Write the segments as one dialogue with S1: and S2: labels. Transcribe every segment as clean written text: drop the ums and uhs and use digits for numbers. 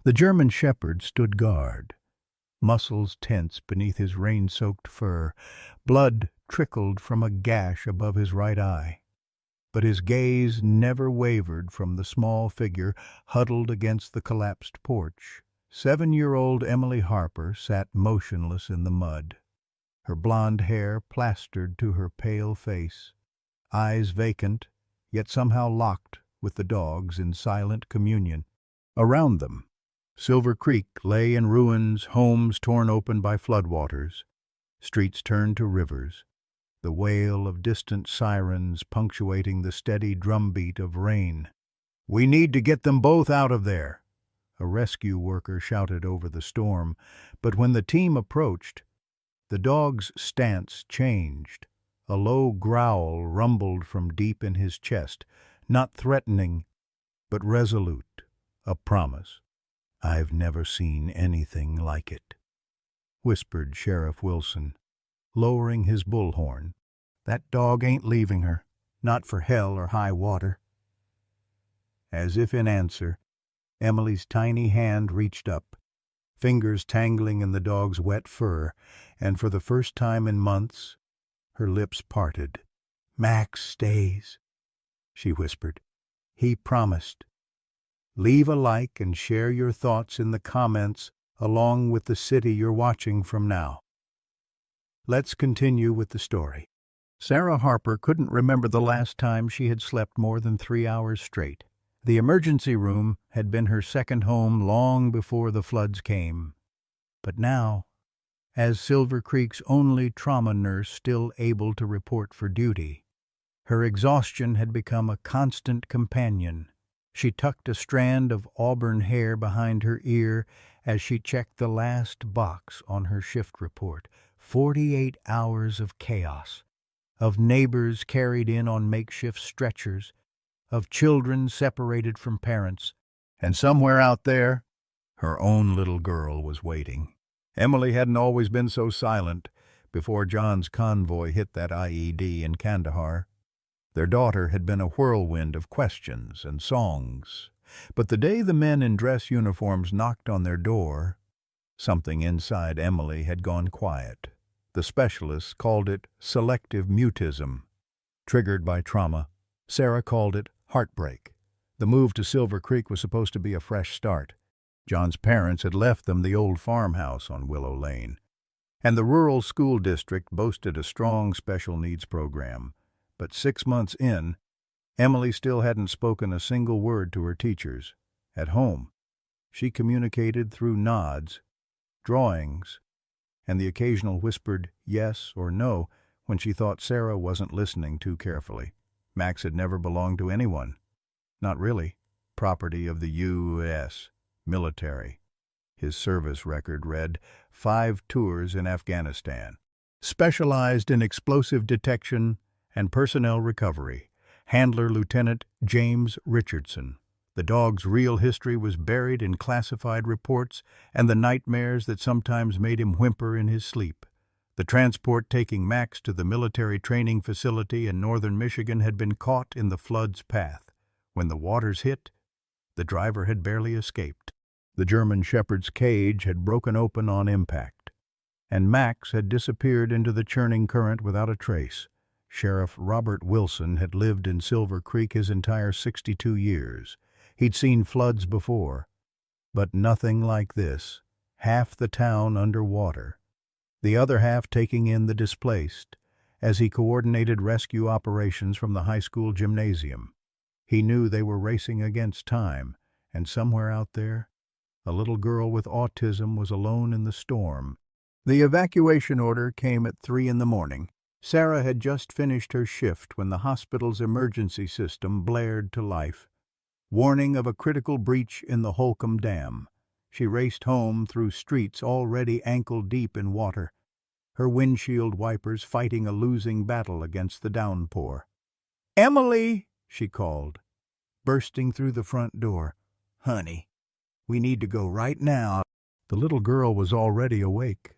S1: The German shepherd stood guard, muscles tense beneath his rain-soaked fur. Blood trickled from a gash above his right eye, but his gaze never wavered from the small figure huddled against the collapsed porch. 7-year-old Emily Harper sat motionless in the mud, her blonde hair plastered to her pale face, eyes vacant, yet somehow locked with the dogs in silent communion. Around them, Silver Creek lay in ruins, homes torn open by floodwaters, streets turned to rivers, the wail of distant sirens punctuating the steady drumbeat of rain. "We need to get them both out of there," a rescue worker shouted over the storm, but when the team approached, the dog's stance changed. A low growl rumbled from deep in his chest, not threatening, but resolute, a promise. "I've never seen anything like it," whispered Sheriff Wilson, lowering his bullhorn. "That dog ain't leaving her, not for hell or high water." As if in answer, Emily's tiny hand reached up, fingers tangling in the dog's wet fur, and for the first time in months, her lips parted. "Max stays," she whispered. "He promised." Leave a like and share your thoughts in the comments along with the city you're watching from now. Let's continue with the story. Sarah Harper couldn't remember the last time she had slept more than 3 hours straight. The emergency room had been her second home long before the floods came. But now, as Silver Creek's only trauma nurse still able to report for duty, her exhaustion had become a constant companion. She tucked a strand of auburn hair behind her ear as she checked the last box on her shift report. 48 hours of chaos, of neighbors carried in on makeshift stretchers, of children separated from parents, and somewhere out there, her own little girl was waiting. Emily hadn't always been so silent before John's convoy hit that IED in Kandahar. Their daughter had been a whirlwind of questions and songs, but the day the men in dress uniforms knocked on their door, something inside Emily had gone quiet. The specialists called it selective mutism, triggered by trauma. Sarah called it heartbreak. The move to Silver Creek was supposed to be a fresh start. John's parents had left them the old farmhouse on Willow Lane, and the rural school district boasted a strong special needs program. But 6 months in, Emily still hadn't spoken a single word to her teachers. At home, she communicated through nods, drawings, and the occasional whispered yes or no when she thought Sarah wasn't listening too carefully. Max had never belonged to anyone. Not really. Property of the U.S. military. His service record read 5 tours in Afghanistan. Specialized in explosive detection and personnel recovery. Handler Lieutenant James Richardson. The dog's real history was buried in classified reports and the nightmares that sometimes made him whimper in his sleep. The transport taking Max to the military training facility in northern Michigan had been caught in the flood's path. When the waters hit, the driver had barely escaped. The German shepherd's cage had broken open on impact, and Max had disappeared into the churning current without a trace. Sheriff Robert Wilson had lived in Silver Creek his entire 62 years. He'd seen floods before, but nothing like this. Half the town underwater, the other half taking in the displaced, as he coordinated rescue operations from the high school gymnasium. He knew they were racing against time, and somewhere out there, a little girl with autism was alone in the storm. The evacuation order came at 3 in the morning. Sarah had just finished her shift when the hospital's emergency system blared to life. Warning of a critical breach in the Holcomb Dam. She raced home through streets already ankle-deep in water, her windshield wipers fighting a losing battle against the downpour. "Emily!" she called, bursting through the front door. "Honey, we need to go right now." The little girl was already awake,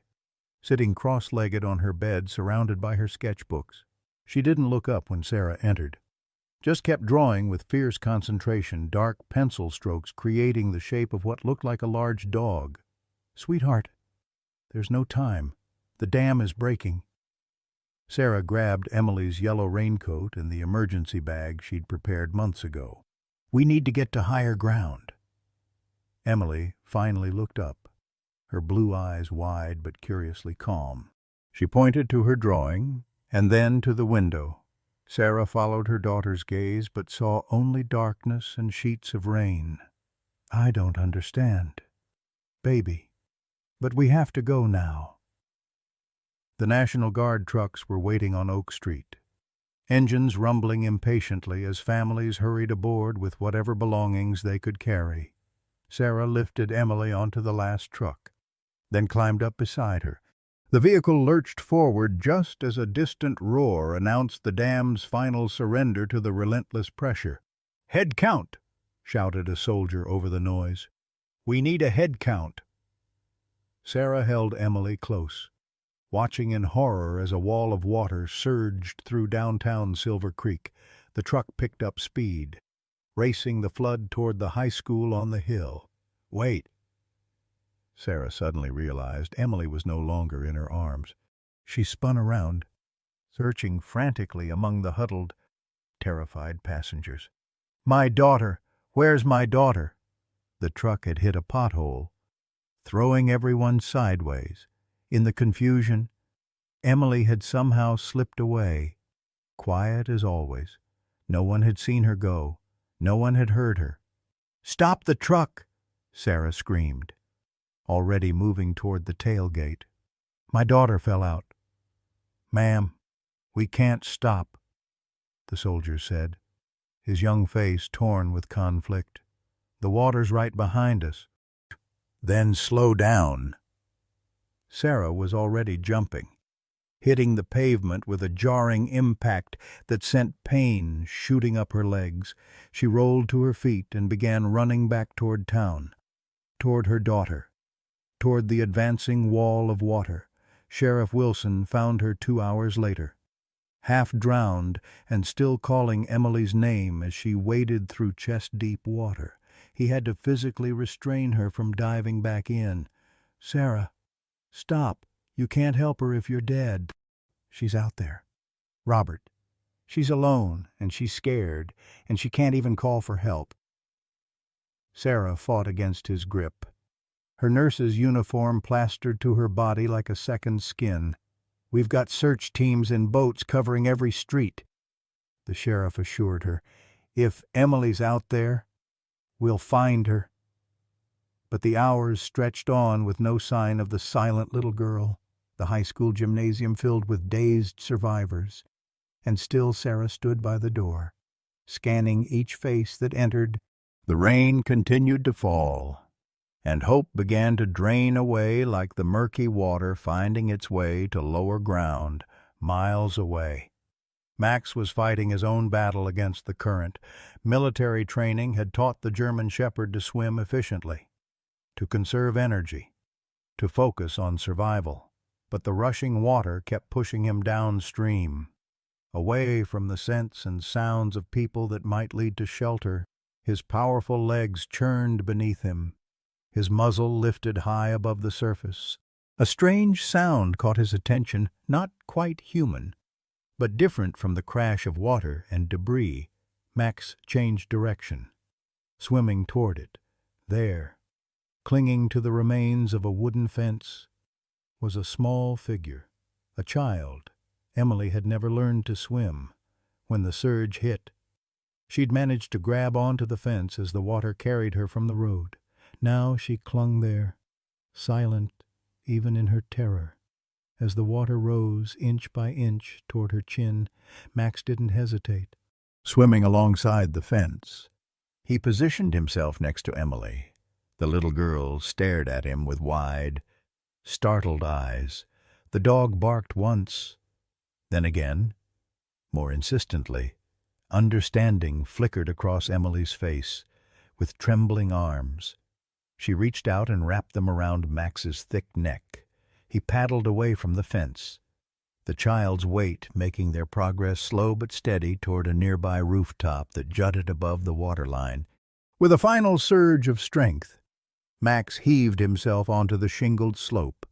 S1: sitting cross-legged on her bed surrounded by her sketchbooks. She didn't look up when Sarah entered, just kept drawing with fierce concentration, dark pencil strokes creating the shape of what looked like a large dog. "Sweetheart, there's no time. The dam is breaking." Sarah grabbed Emily's yellow raincoat and the emergency bag she'd prepared months ago. "We need to get to higher ground." Emily finally looked up, her blue eyes wide but curiously calm. She pointed to her drawing, and then to the window. Sarah followed her daughter's gaze, but saw only darkness and sheets of rain. "I don't understand, baby, but we have to go now." The National Guard trucks were waiting on Oak Street, engines rumbling impatiently as families hurried aboard with whatever belongings they could carry. Sarah lifted Emily onto the last truck, then climbed up beside her. The vehicle lurched forward just as a distant roar announced the dam's final surrender to the relentless pressure. "Head count!" shouted a soldier over the noise. "We need a head count." Sarah held Emily close, watching in horror as a wall of water surged through downtown Silver Creek. The truck picked up speed, racing the flood toward the high school on the hill. "Wait!" Sarah suddenly realized Emily was no longer in her arms. She spun around, searching frantically among the huddled, terrified passengers. "My daughter! Where's my daughter?" The truck had hit a pothole, throwing everyone sideways. In the confusion, Emily had somehow slipped away, quiet as always. No one had seen her go. No one had heard her. "Stop the truck!" Sarah screamed, already moving toward the tailgate. "My daughter fell out." "Ma'am, we can't stop," the soldier said, his young face torn with conflict. "The water's right behind us." "Then slow down." Sarah was already jumping, hitting the pavement with a jarring impact that sent pain shooting up her legs. She rolled to her feet and began running back toward town, toward her daughter, toward the advancing wall of water. Sheriff Wilson found her 2 hours later, half drowned and still calling Emily's name as she waded through chest-deep water. He had to physically restrain her from diving back in. "Sarah, stop. You can't help her if you're dead." "She's out there. Robert. She's alone, and she's scared, and she can't even call for help." Sarah fought against his grip, her nurse's uniform plastered to her body like a second skin. "We've got search teams in boats covering every street," the sheriff assured her. "If Emily's out there, we'll find her." But the hours stretched on with no sign of the silent little girl, the high school gymnasium filled with dazed survivors, and still Sarah stood by the door, scanning each face that entered. The rain continued to fall, and hope began to drain away like the murky water finding its way to lower ground, miles away. Max was fighting his own battle against the current. Military training had taught the German Shepherd to swim efficiently, to conserve energy, to focus on survival. But the rushing water kept pushing him downstream, away from the scents and sounds of people that might lead to shelter. His powerful legs churned beneath him, his muzzle lifted high above the surface. A strange sound caught his attention, not quite human, but different from the crash of water and debris. Max changed direction, swimming toward it. There, clinging to the remains of a wooden fence, was a small figure, a child. Emily had never learned to swim. When the surge hit, she'd managed to grab onto the fence as the water carried her from the road. Now she clung there, silent even in her terror. As the water rose inch by inch toward her chin, Max didn't hesitate. Swimming alongside the fence, he positioned himself next to Emily. The little girl stared at him with wide, startled eyes. The dog barked once, then again, more insistently. Understanding flickered across Emily's face. With trembling arms, she reached out and wrapped them around Max's thick neck. He paddled away from the fence, the child's weight making their progress slow but steady toward a nearby rooftop that jutted above the waterline. With a final surge of strength, Max heaved himself onto the shingled slope.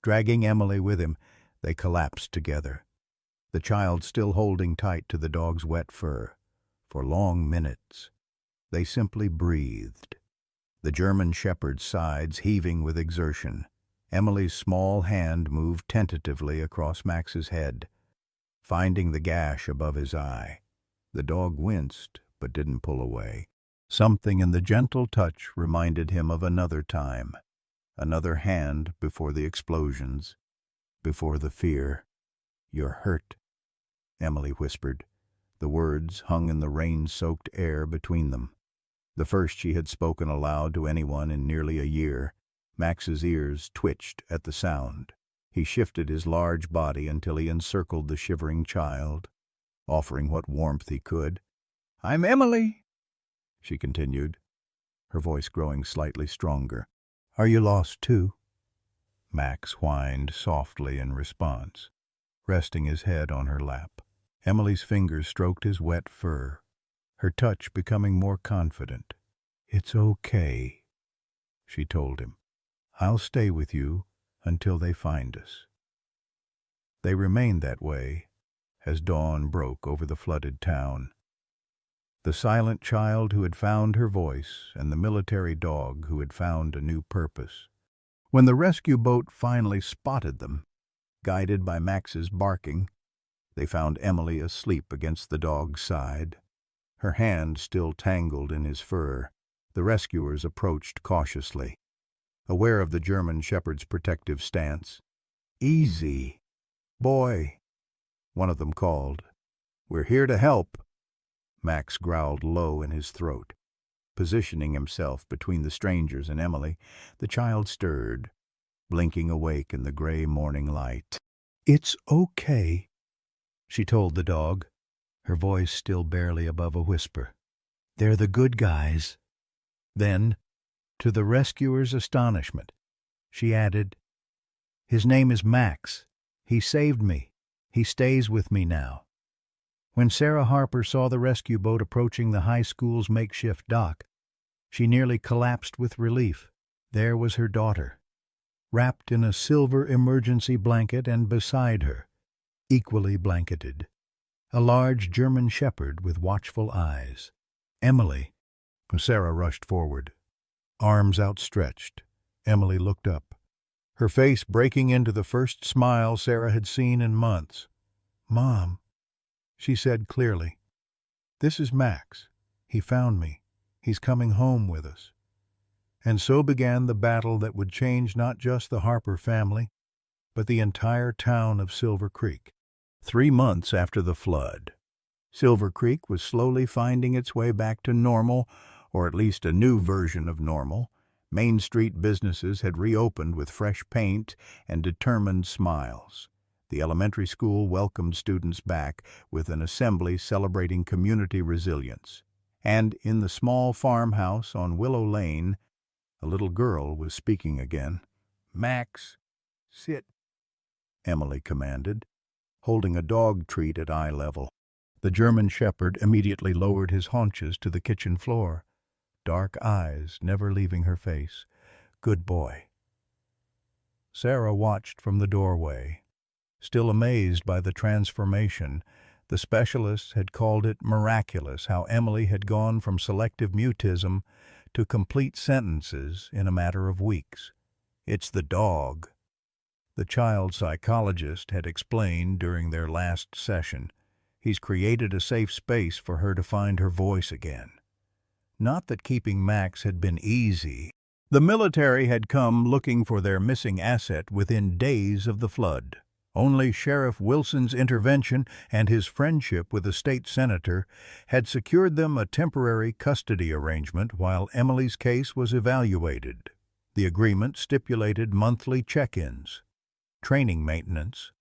S1: Dragging Emily with him, they collapsed together, the child still holding tight to the dog's wet fur. For long minutes, they simply breathed, the German shepherd's sides heaving with exertion. Emily's small hand moved tentatively across Max's head, finding the gash above his eye. The dog winced, but didn't pull away. Something in the gentle touch reminded him of another time, another hand before the explosions, before the fear. "You're hurt," Emily whispered. The words hung in the rain-soaked air between them. The first she had spoken aloud to anyone in nearly a year. Max's ears twitched at the sound. He shifted his large body until he encircled the shivering child, offering what warmth he could. "I'm Emily," she continued, her voice growing slightly stronger. "Are you lost too?" Max whined softly in response, resting his head on her lap. Emily's fingers stroked his wet fur, her touch becoming more confident. "It's okay," she told him. "I'll stay with you until they find us." They remained that way as dawn broke over the flooded town. The silent child who had found her voice and the military dog who had found a new purpose. When the rescue boat finally spotted them, guided by Max's barking, they found Emily asleep against the dog's side, her hand still tangled in his fur. The rescuers approached cautiously, aware of the German shepherd's protective stance. "Easy, boy," one of them called. "We're here to help." Max growled low in his throat. Positioning himself between the strangers and Emily, the child stirred, blinking awake in the gray morning light. "It's okay," she told the dog, her voice still barely above a whisper. "They're the good guys." Then, to the rescuer's astonishment, she added, "His name is Max. He saved me. He stays with me now." When Sarah Harper saw the rescue boat approaching the high school's makeshift dock, she nearly collapsed with relief. There was her daughter, wrapped in a silver emergency blanket, and beside her, equally blanketed, a large German shepherd with watchful eyes. "Emily." Sarah rushed forward. Arms outstretched, Emily looked up, her face breaking into the first smile Sarah had seen in months. "Mom," she said clearly, "this is Max. He found me. He's coming home with us." And so began the battle that would change not just the Harper family, but the entire town of Silver Creek. 3 months after the flood, Silver Creek was slowly finding its way back to normal, or at least a new version of normal. Main Street businesses had reopened with fresh paint and determined smiles. The elementary school welcomed students back with an assembly celebrating community resilience. And in the small farmhouse on Willow Lane, a little girl was speaking again. "Max, sit," Emily commanded, holding a dog treat at eye level. The German shepherd immediately lowered his haunches to the kitchen floor, dark eyes never leaving her face. "Good boy." Sarah watched from the doorway, still amazed by the transformation. The specialists had called it miraculous how Emily had gone from selective mutism to complete sentences in a matter of weeks. "It's the dog," the child psychologist had explained during their last session. "He's created a safe space for her to find her voice again." Not that keeping Max had been easy. The military had come looking for their missing asset within days of the flood. Only Sheriff Wilson's intervention and his friendship with a state senator had secured them a temporary custody arrangement while Emily's case was evaluated. The agreement stipulated monthly check-ins, training maintenance,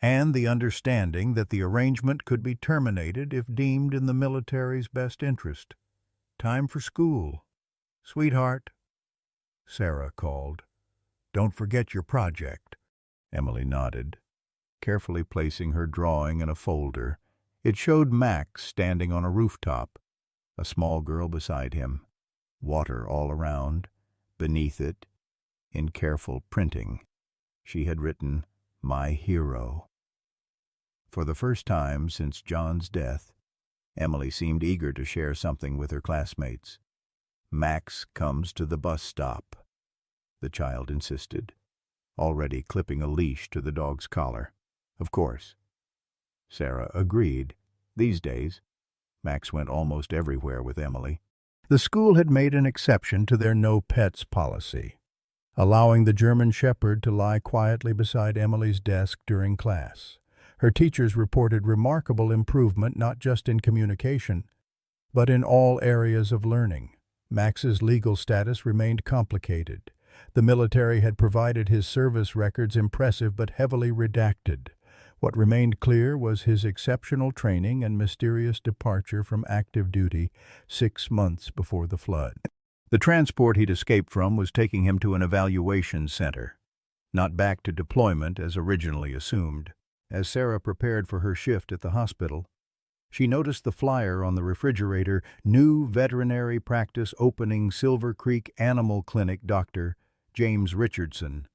S1: and the understanding that the arrangement could be terminated if deemed in the military's best interest. "Time for school, sweetheart," Sarah called. "Don't forget your project." Emily nodded. carefully placing her drawing in a folder. It showed Max standing on a rooftop, a small girl beside him, water all around. Beneath it, in careful printing, she had written, "My hero." For the first time since John's death, Emily seemed eager to share something with her classmates. "Max comes to the bus stop," the child insisted, already clipping a leash to the dog's collar. "Of course." Sarah agreed. These days, Max went almost everywhere with Emily. The school had made an exception to their no pets policy, allowing the German Shepherd to lie quietly beside Emily's desk during class. Her teachers reported remarkable improvement not just in communication, but in all areas of learning. Max's legal status remained complicated. The military had provided his service records impressive but heavily redacted. What remained clear was his exceptional training and mysterious departure from active duty 6 months before the flood. The transport he'd escaped from was taking him to an evaluation center, not back to deployment as originally assumed. As Sarah prepared for her shift at the hospital, she noticed the flyer on the refrigerator, "New veterinary practice opening, Silver Creek Animal Clinic, Dr. James Richardson,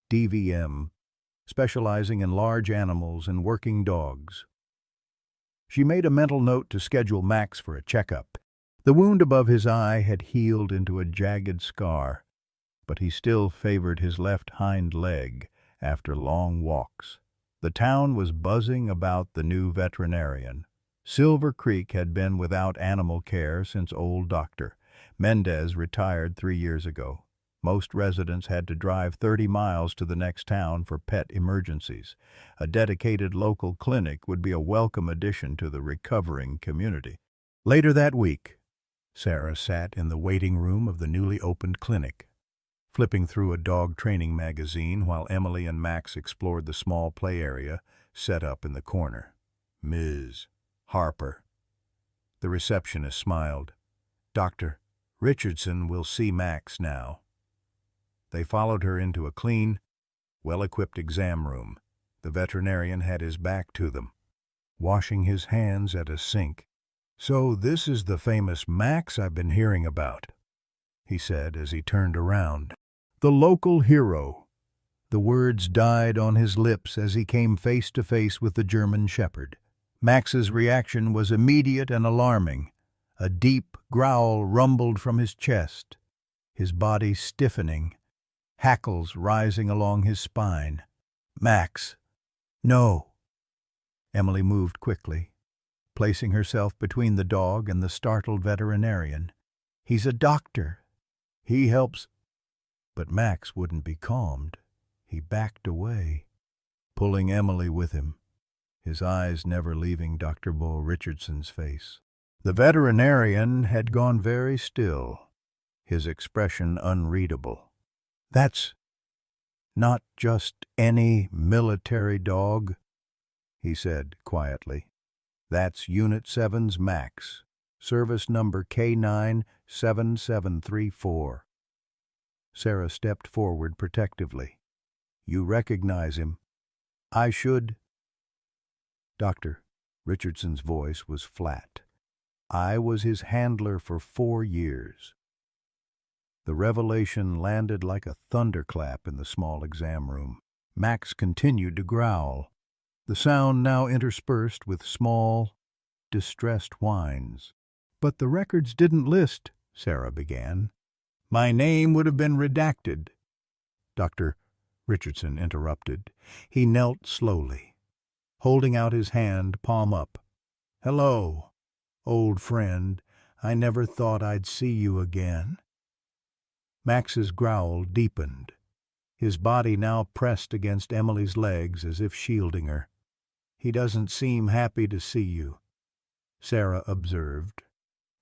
S1: DVM, specializing in large animals and working dogs." She made a mental note to schedule Max for a checkup. The wound above his eye had healed into a jagged scar, but he still favored his left hind leg after long walks. The town was buzzing about the new veterinarian. Silver Creek had been without animal care since old Dr. Mendez retired 3 years ago. Most residents had to drive 30 miles to the next town for pet emergencies. A dedicated local clinic would be a welcome addition to the recovering community. Later that week, Sarah sat in the waiting room of the newly opened clinic, flipping through a dog training magazine while Emily and Max explored the small play area set up in the corner. "Ms. Harper." The receptionist smiled. "Dr. Richardson will see Max now." They followed her into a clean, well-equipped exam room. The veterinarian had his back to them, washing his hands at a sink. "So this is the famous Max I've been hearing about," he said as he turned around. "The local hero." The words died on his lips as he came face to face with the German Shepherd. Max's reaction was immediate and alarming. A deep growl rumbled from his chest, his body stiffening, hackles rising along his spine. "Max, no." Emily moved quickly, placing herself between the dog and the startled veterinarian. "He's a doctor. He helps." But Max wouldn't be calmed. He backed away, pulling Emily with him, his eyes never leaving Dr. Bo Richardson's face. The veterinarian had gone very still, his expression unreadable. "That's not just any military dog," he said quietly. "That's Unit 7's Max, service number K97734. Sarah stepped forward protectively. "You recognize him." "I should." Dr. Richardson's voice was flat. "I was his handler for 4 years. The revelation landed like a thunderclap in the small exam room. Max continued to growl, the sound now interspersed with small, distressed whines. "But the records didn't list," Sarah began. "My name would have been redacted," Dr. Richardson interrupted. He knelt slowly, holding out his hand, palm up. "Hello, old friend. I never thought I'd see you again." Max's growl deepened, his body now pressed against Emily's legs as if shielding her. "He doesn't seem happy to see you," Sarah observed,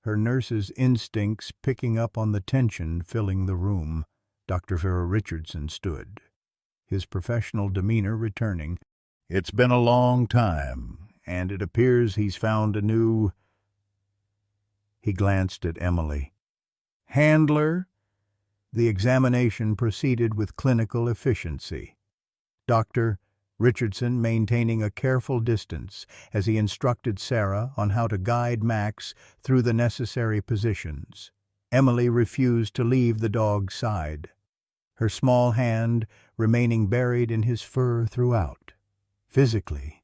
S1: her nurse's instincts picking up on the tension filling the room. Dr. Vera Richardson stood, his professional demeanor returning. "It's been a long time, and it appears he's found a new—" He glanced at Emily. "Handler?" The examination proceeded with clinical efficiency. Dr. Richardson maintaining a careful distance as he instructed Sarah on how to guide Max through the necessary positions. Emily refused to leave the dog's side, her small hand remaining buried in his fur throughout. Physically,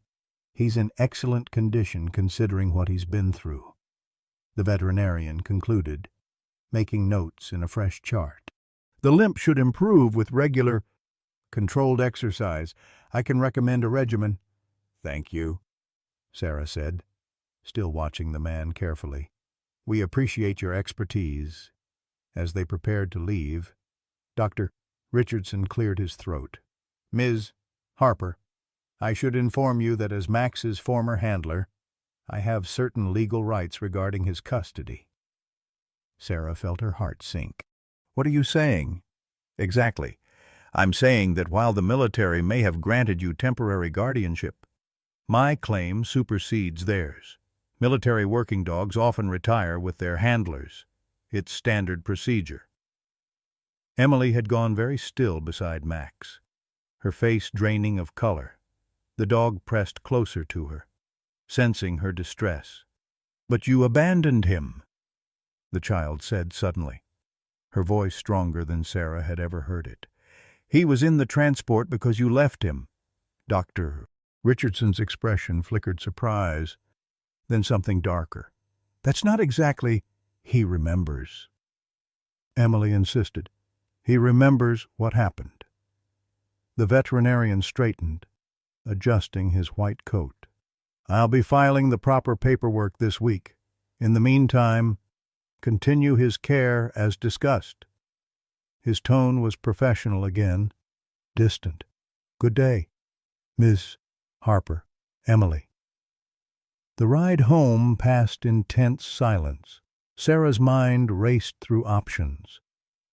S1: he's in excellent condition considering what he's been through, the veterinarian concluded, making notes in a fresh chart. The limp should improve with regular, controlled exercise. I can recommend a regimen. Thank you, Sarah said, still watching the man carefully. We appreciate your expertise. As they prepared to leave, Dr. Richardson cleared his throat. Ms. Harper, I should inform you that as Max's former handler, I have certain legal rights regarding his custody. Sarah felt her heart sink. What are you saying? Exactly. I'm saying that while the military may have granted you temporary guardianship, my claim supersedes theirs. Military working dogs often retire with their handlers. It's standard procedure. Emily had gone very still beside Max, her face draining of color. The dog pressed closer to her, sensing her distress. But you abandoned him, the child said suddenly, her voice stronger than Sarah had ever heard it. He was in the transport because you left him. Dr. Richardson's expression flickered surprise, then something darker. That's not exactly he remembers. Emily insisted. He remembers what happened. The veterinarian straightened, adjusting his white coat. I'll be filing the proper paperwork this week. In the meantime, continue his care as discussed. His tone was professional again, distant. Good day, Miss Harper, Emily. The ride home passed in tense silence. Sarah's mind raced through options,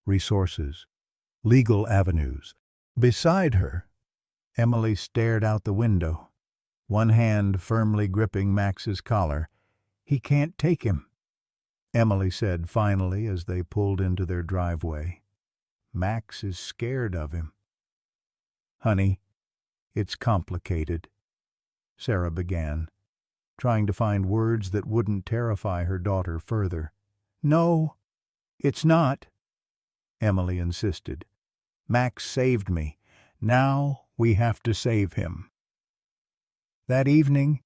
S1: resources, legal avenues. Beside her, Emily stared out the window, one hand firmly gripping Max's collar. He can't take him, Emily said finally as they pulled into their driveway. Max is scared of him. Honey, it's complicated, Sarah began, trying to find words that wouldn't terrify her daughter further. No, it's not, Emily insisted. Max saved me. Now we have to save him. That evening,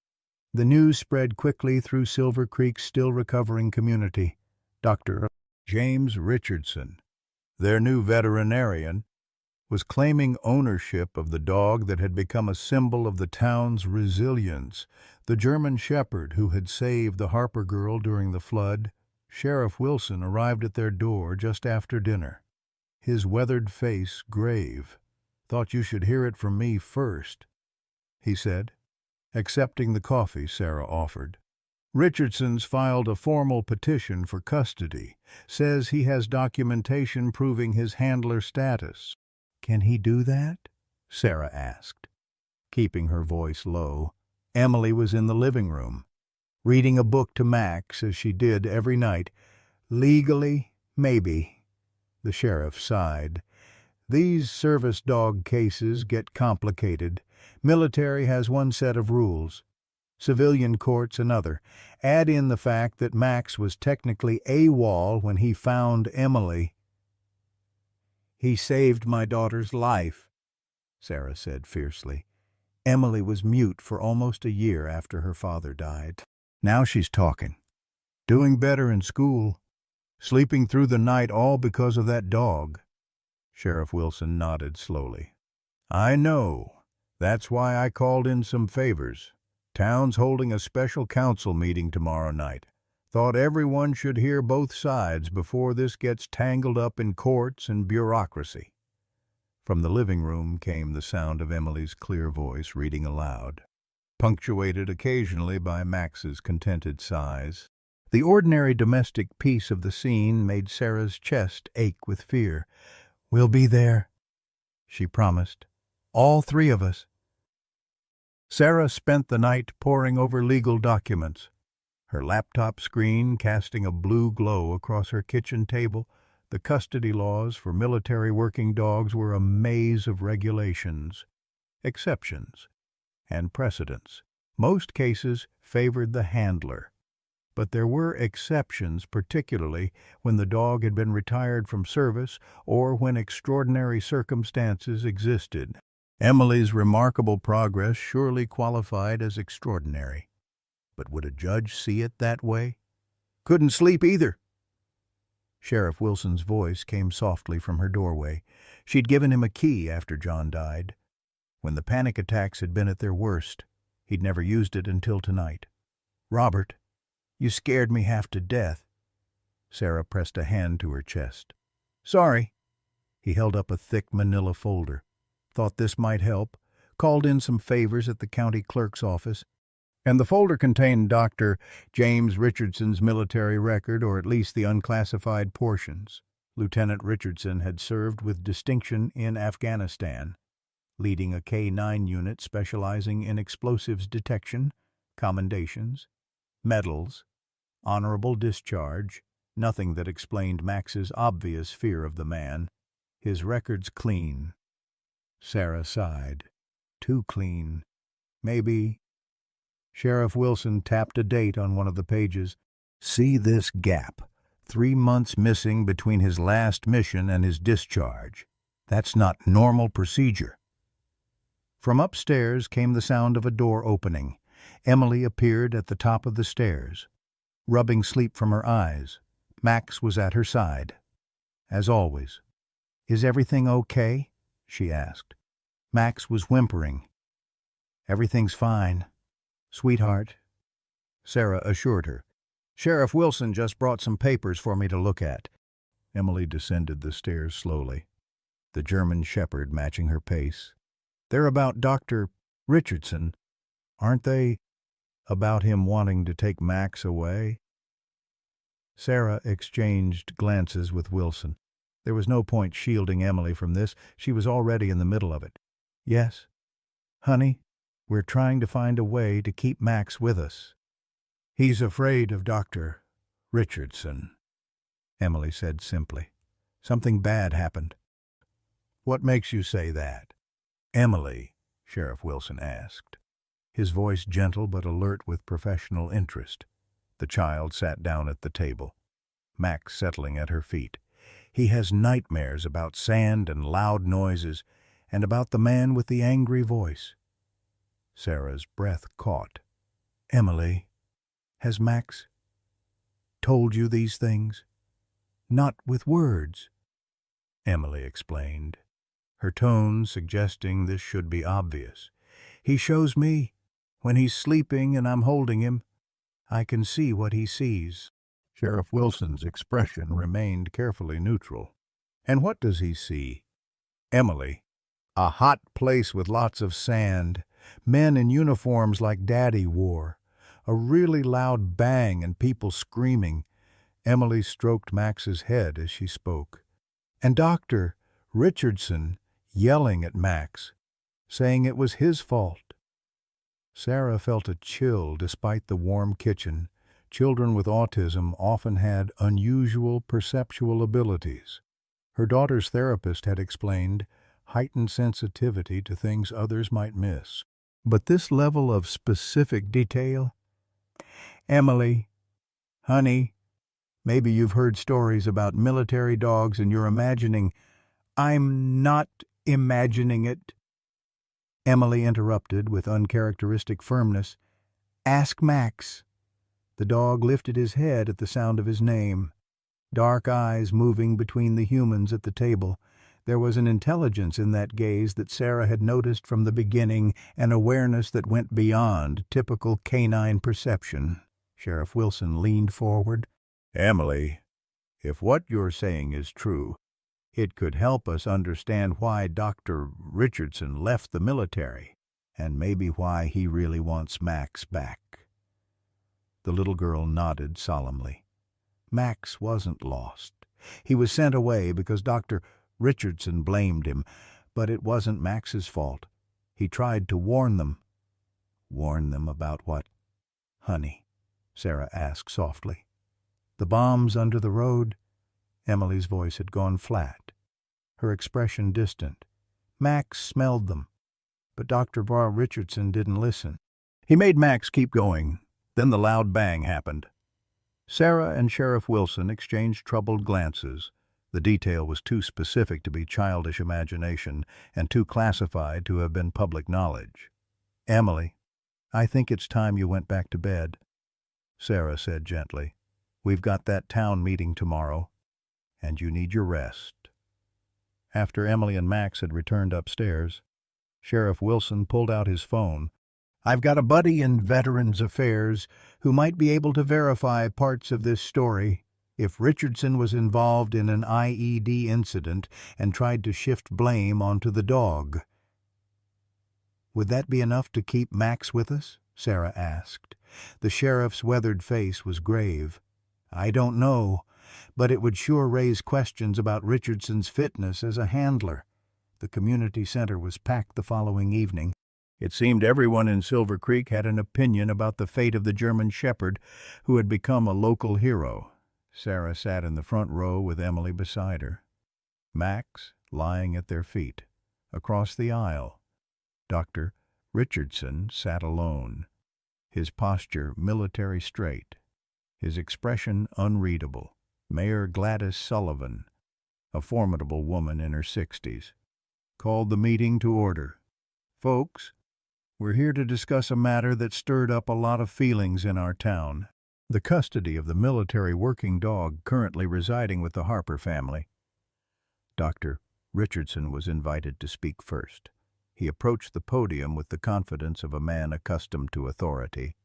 S1: the news spread quickly through Silver Creek's still-recovering community. Dr. James Richardson, their new veterinarian, was claiming ownership of the dog that had become a symbol of the town's resilience, the German Shepherd who had saved the Harper girl during the flood. Sheriff Wilson arrived at their door just after dinner, his weathered face grave. Thought you should hear it from me first, he said, accepting the coffee Sarah offered. Richardson's filed a formal petition for custody, says he has documentation proving his handler status. Can he do that? Sarah asked, keeping her voice low. Emily was in the living room, reading a book to Max as she did every night. Legally, maybe, the sheriff sighed. These service dog cases get complicated. Military has one set of rules, civilian courts another. Add in the fact that Max was technically AWOL when he found Emily. He saved my daughter's life, Sarah said fiercely. Emily was mute for almost a year after her father died. Now she's talking. Doing better in school. Sleeping through the night all because of that dog. Sheriff Wilson nodded slowly. I know. That's why I called in some favors. Town's holding a special council meeting tomorrow night. Thought everyone should hear both sides before this gets tangled up in courts and bureaucracy. From the living room came the sound of Emily's clear voice reading aloud, punctuated occasionally by Max's contented sighs. The ordinary domestic peace of the scene made Sarah's chest ache with fear. We'll be there, she promised. All three of us. Sarah spent the night poring over legal documents, her laptop screen casting a blue glow across her kitchen table. The custody laws for military working dogs were a maze of regulations, exceptions, and precedents. Most cases favored the handler, but there were exceptions, particularly when the dog had been retired from service or when extraordinary circumstances existed. Emily's remarkable progress surely qualified as extraordinary. But would a judge see it that way? "Couldn't sleep either." Sheriff Wilson's voice came softly from her doorway. She'd given him a key after John died. When the panic attacks had been at their worst, he'd never used it until tonight. "Robert, you scared me half to death." Sarah pressed a hand to her chest. "Sorry." He held up a thick manila folder. Thought this might help. Called in some favors at the county clerk's office. And the folder contained Dr. James Richardson's military record, or at least the unclassified portions. Lieutenant Richardson had served with distinction in Afghanistan, leading a K-9 unit specializing in explosives detection, commendations, medals, honorable discharge, nothing that explained Max's obvious fear of the man. His record's clean. Sarah sighed. Too clean. Maybe. Sheriff Wilson tapped a date on one of the pages. "See this gap. 3 months missing between his last mission and his discharge. That's not normal procedure." From upstairs came the sound of a door opening. Emily appeared at the top of the stairs, rubbing sleep from her eyes. Max was at her side, as always. "Is everything okay?" she asked. Max was whimpering. "Everything's fine, sweetheart," Sarah assured her. "Sheriff Wilson just brought some papers for me to look at." Emily descended the stairs slowly, the German shepherd matching her pace. "They're about Dr. Richardson, aren't they? About him wanting to take Max away?" Sarah exchanged glances with Wilson. There was no point shielding Emily from this. She was already in the middle of it. "Yes, honey, we're trying to find a way to keep Max with us. He's afraid of Dr. Richardson," Emily said simply. "Something bad happened." "What makes you say that?" "Emily," Sheriff Wilson asked, his voice gentle but alert with professional interest. The child sat down at the table, Max settling at her feet. "He has nightmares about sand and loud noises, and about the man with the angry voice." Sarah's breath caught. "Emily, has Max told you these things?" "Not with words," Emily explained, her tone suggesting this should be obvious. "He shows me when he's sleeping and I'm holding him. I can see what he sees." Sheriff Wilson's expression remained carefully neutral. "And what does he see?" "Emily, a hot place with lots of sand, men in uniforms like Daddy wore, a really loud bang and people screaming." Emily stroked Max's head as she spoke. "And Dr. Richardson yelling at Max, saying it was his fault." Sarah felt a chill despite the warm kitchen. Children with autism often had unusual perceptual abilities. Her daughter's therapist had explained heightened sensitivity to things others might miss. But this level of specific detail? "Emily, honey, maybe you've heard stories about military dogs and you're imagining—" "I'm not imagining it," Emily interrupted with uncharacteristic firmness. "Ask Max." The dog lifted his head at the sound of his name, dark eyes moving between the humans at the table. There was an intelligence in that gaze that Sarah had noticed from the beginning, an awareness that went beyond typical canine perception. Sheriff Wilson leaned forward. "Emily, if what you're saying is true, it could help us understand why Dr. Richardson left the military, and maybe why he really wants Max back." The little girl nodded solemnly. Max wasn't lost. He was sent away because Dr. Richardson blamed him, but it wasn't Max's fault. He tried to warn them. "Warn them about what, honey?" Sarah asked softly. "The bombs under the road." Emily's voice had gone flat, her expression distant. "Max smelled them. But Dr. Barr Richardson didn't listen. He made Max keep going. Then the loud bang happened. Sarah and Sheriff Wilson exchanged troubled glances. The detail was too specific to be childish imagination and too classified to have been public knowledge. "Emily, I think it's time you went back to bed," Sarah said gently. "We've got that town meeting tomorrow, and you need your rest." After Emily and Max had returned upstairs, Sheriff Wilson pulled out his phone. "I've got a buddy in Veterans Affairs who might be able to verify parts of this story. If Richardson was involved in an IED incident and tried to shift blame onto the dog." "Would that be enough to keep Max with us?" Sarah asked. The sheriff's weathered face was grave. "I don't know, but it would sure raise questions about Richardson's fitness as a handler." The community center was packed the following evening. It seemed everyone in Silver Creek had an opinion about the fate of the German Shepherd who had become a local hero. Sarah sat in the front row with Emily beside her, Max lying at their feet. Across the aisle, Dr. Richardson sat alone, his posture military straight, his expression unreadable. Mayor Gladys Sullivan, a formidable woman in her 60s, called the meeting to order. "Folks, we're here to discuss a matter that stirred up a lot of feelings in our town. The custody of the military working dog currently residing with the Harper family." Dr. Richardson was invited to speak first. He approached the podium with the confidence of a man accustomed to authority.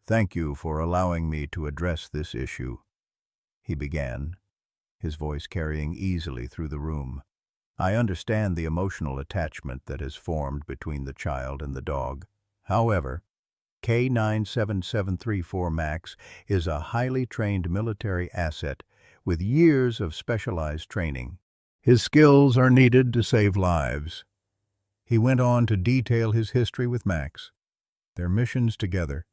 S1: "Thank you for allowing me to address this issue," he began, his voice carrying easily through the room. "I understand the emotional attachment that has formed between the child and the dog. However, K97734 Max is a highly trained military asset with years of specialized training. His skills are needed to save lives." He went on to detail his history with Max, their missions together,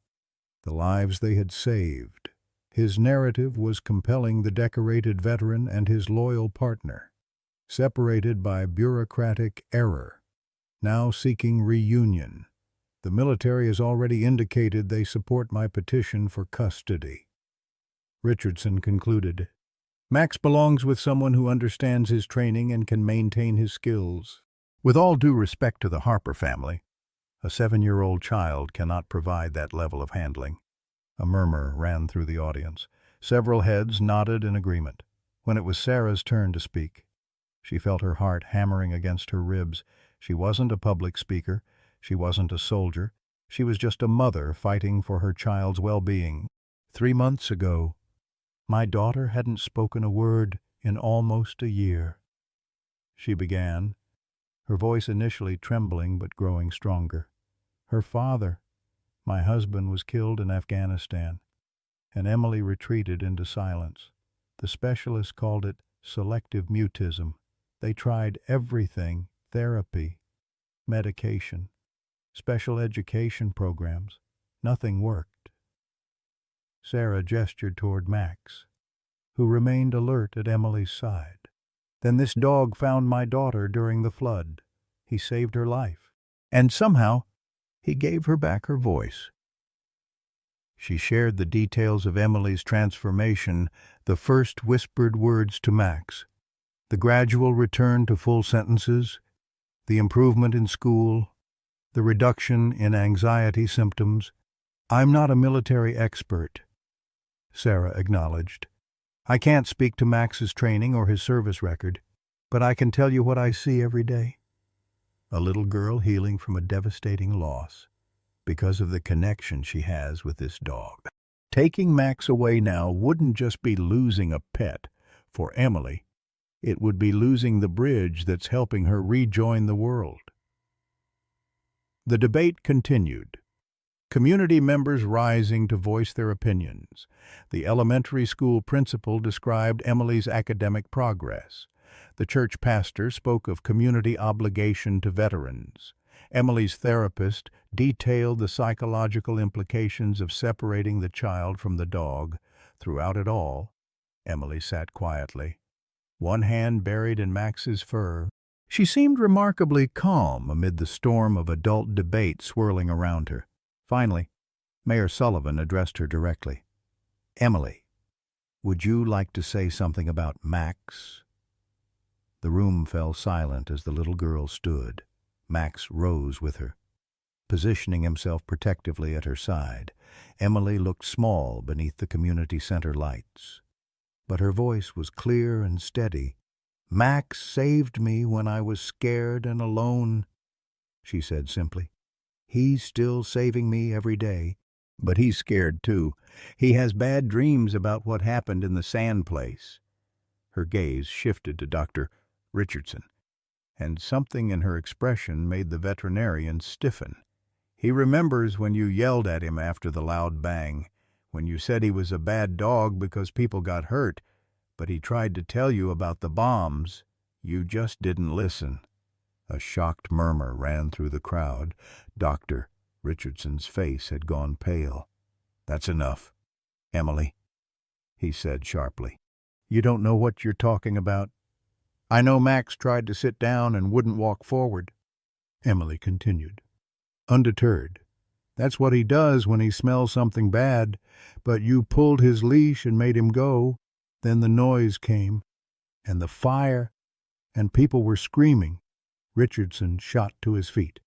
S1: the lives they had saved. His narrative was compelling the decorated veteran and his loyal partner, separated by bureaucratic error, now seeking reunion. "The military has already indicated they support my petition for custody," Richardson concluded. "Max belongs with someone who understands his training and can maintain his skills. With all due respect to the Harper family, a 7-year-old child cannot provide that level of handling." A murmur ran through the audience. Several heads nodded in agreement. When it was Sarah's turn to speak, she felt her heart hammering against her ribs. She wasn't a public speaker. She wasn't a soldier. She was just a mother fighting for her child's well-being. "3 months ago, my daughter hadn't spoken a word in almost a year," she began, her voice initially trembling but growing stronger. "Her father, my husband, was killed in Afghanistan," and Emily retreated into silence. "The specialists called it selective mutism. They tried everything: therapy, medication, special education programs. Nothing worked." Sarah gestured toward Max, who remained alert at Emily's side. "Then this dog found my daughter during the flood. He saved her life. And somehow, he gave her back her voice." She shared the details of Emily's transformation, the first whispered words to Max, the gradual return to full sentences, the improvement in school, the reduction in anxiety symptoms. "I'm not a military expert," Sarah acknowledged. "I can't speak to Max's training or his service record, but I can tell you what I see every day. A little girl healing from a devastating loss because of the connection she has with this dog. Taking Max away now wouldn't just be losing a pet. For Emily, it would be losing the bridge that's helping her rejoin the world." The debate continued, community members rising to voice their opinions. The elementary school principal described Emily's academic progress. The church pastor spoke of community obligation to veterans. Emily's therapist detailed the psychological implications of separating the child from the dog. Throughout it all, Emily sat quietly, one hand buried in Max's fur. She seemed remarkably calm amid the storm of adult debate swirling around her. Finally, Mayor Sullivan addressed her directly. "Emily, would you like to say something about Max?" The room fell silent as the little girl stood. Max rose with her, positioning himself protectively at her side. Emily looked small beneath the community center lights, but her voice was clear and steady. "Max saved me when I was scared and alone," she said simply. "He's still saving me every day, but he's scared too. He has bad dreams about what happened in the sand place." Her gaze shifted to Dr. Richardson, and something in her expression made the veterinarian stiffen. "He remembers when you yelled at him after the loud bang, when you said he was a bad dog because people got hurt, but he tried to tell you about the bombs. You just didn't listen." A shocked murmur ran through the crowd. Dr. Richardson's face had gone pale. "That's enough, Emily," he said sharply. "You don't know what you're talking about. I know Max tried to sit down and wouldn't walk forward," Emily continued, undeterred. "That's what he does when he smells something bad, but you pulled his leash and made him go. Then the noise came, and the fire, and people were screaming." Richardson shot to his feet.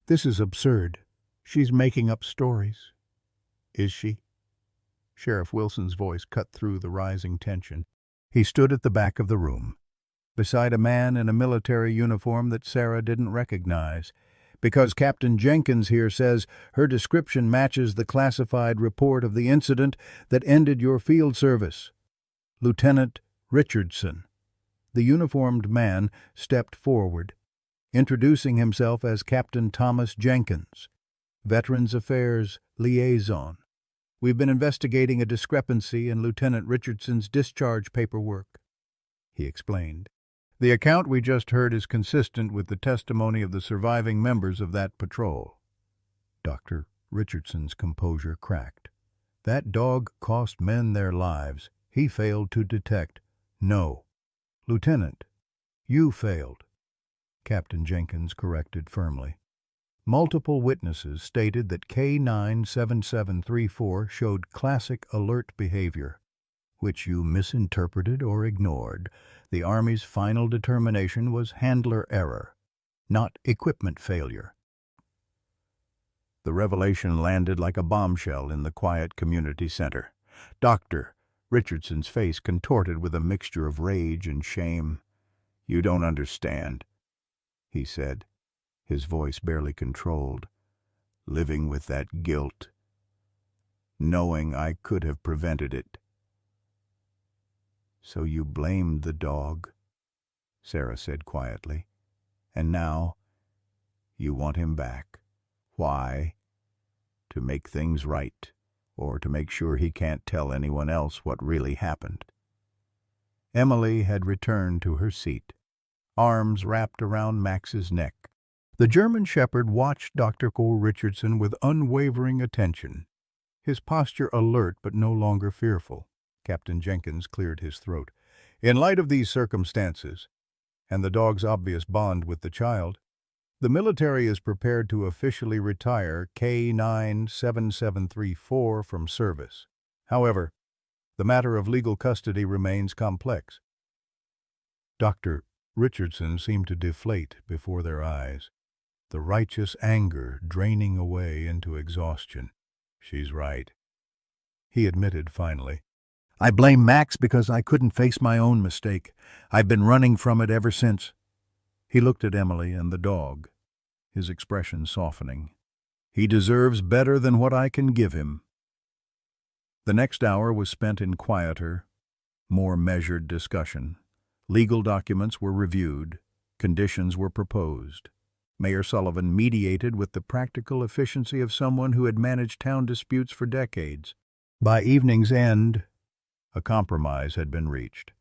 S1: "This is absurd. She's making up stories." "Is she?" Sheriff Wilson's voice cut through the rising tension. He stood at the back of the room, beside a man in a military uniform that Sarah didn't recognize. "Because Captain Jenkins here says her description matches the classified report of the incident that ended your field service. Lieutenant Richardson." The uniformed man stepped forward, introducing himself as Captain Thomas Jenkins, Veterans Affairs Liaison. "We've been investigating a discrepancy in Lieutenant Richardson's discharge paperwork," he explained. "The account we just heard is consistent with the testimony of the surviving members of that patrol." Dr. Richardson's composure cracked. "That dog cost men their lives. He failed to detect." "No, Lieutenant, you failed," Captain Jenkins corrected firmly. "Multiple witnesses stated that K97734 showed classic alert behavior, which you misinterpreted or ignored. The Army's final determination was handler error, not equipment failure." The revelation landed like a bombshell in the quiet community center. Dr. Richardson's face contorted with a mixture of rage and shame. "You don't understand," he said, his voice barely controlled. "Living with that guilt, knowing I could have prevented it." "So you blamed the dog," Sarah said quietly. "And now you want him back. Why? To make things right, or to make sure he can't tell anyone else what really happened?" Emily had returned to her seat, arms wrapped around Max's neck. The German shepherd watched Dr. Cole Richardson with unwavering attention, his posture alert but no longer fearful. Captain Jenkins cleared his throat. "In light of these circumstances, and the dog's obvious bond with the child, the military is prepared to officially retire K97734 from service. However, the matter of legal custody remains complex." Dr. Richardson seemed to deflate before their eyes, the righteous anger draining away into exhaustion. "She's right," he admitted finally. "I blame Max because I couldn't face my own mistake. I've been running from it ever since." He looked at Emily and the dog, his expression softening. "He deserves better than what I can give him." The next hour was spent in quieter, more measured discussion. Legal documents were reviewed, conditions were proposed. Mayor Sullivan mediated with the practical efficiency of someone who had managed town disputes for decades. By evening's end, a compromise had been reached.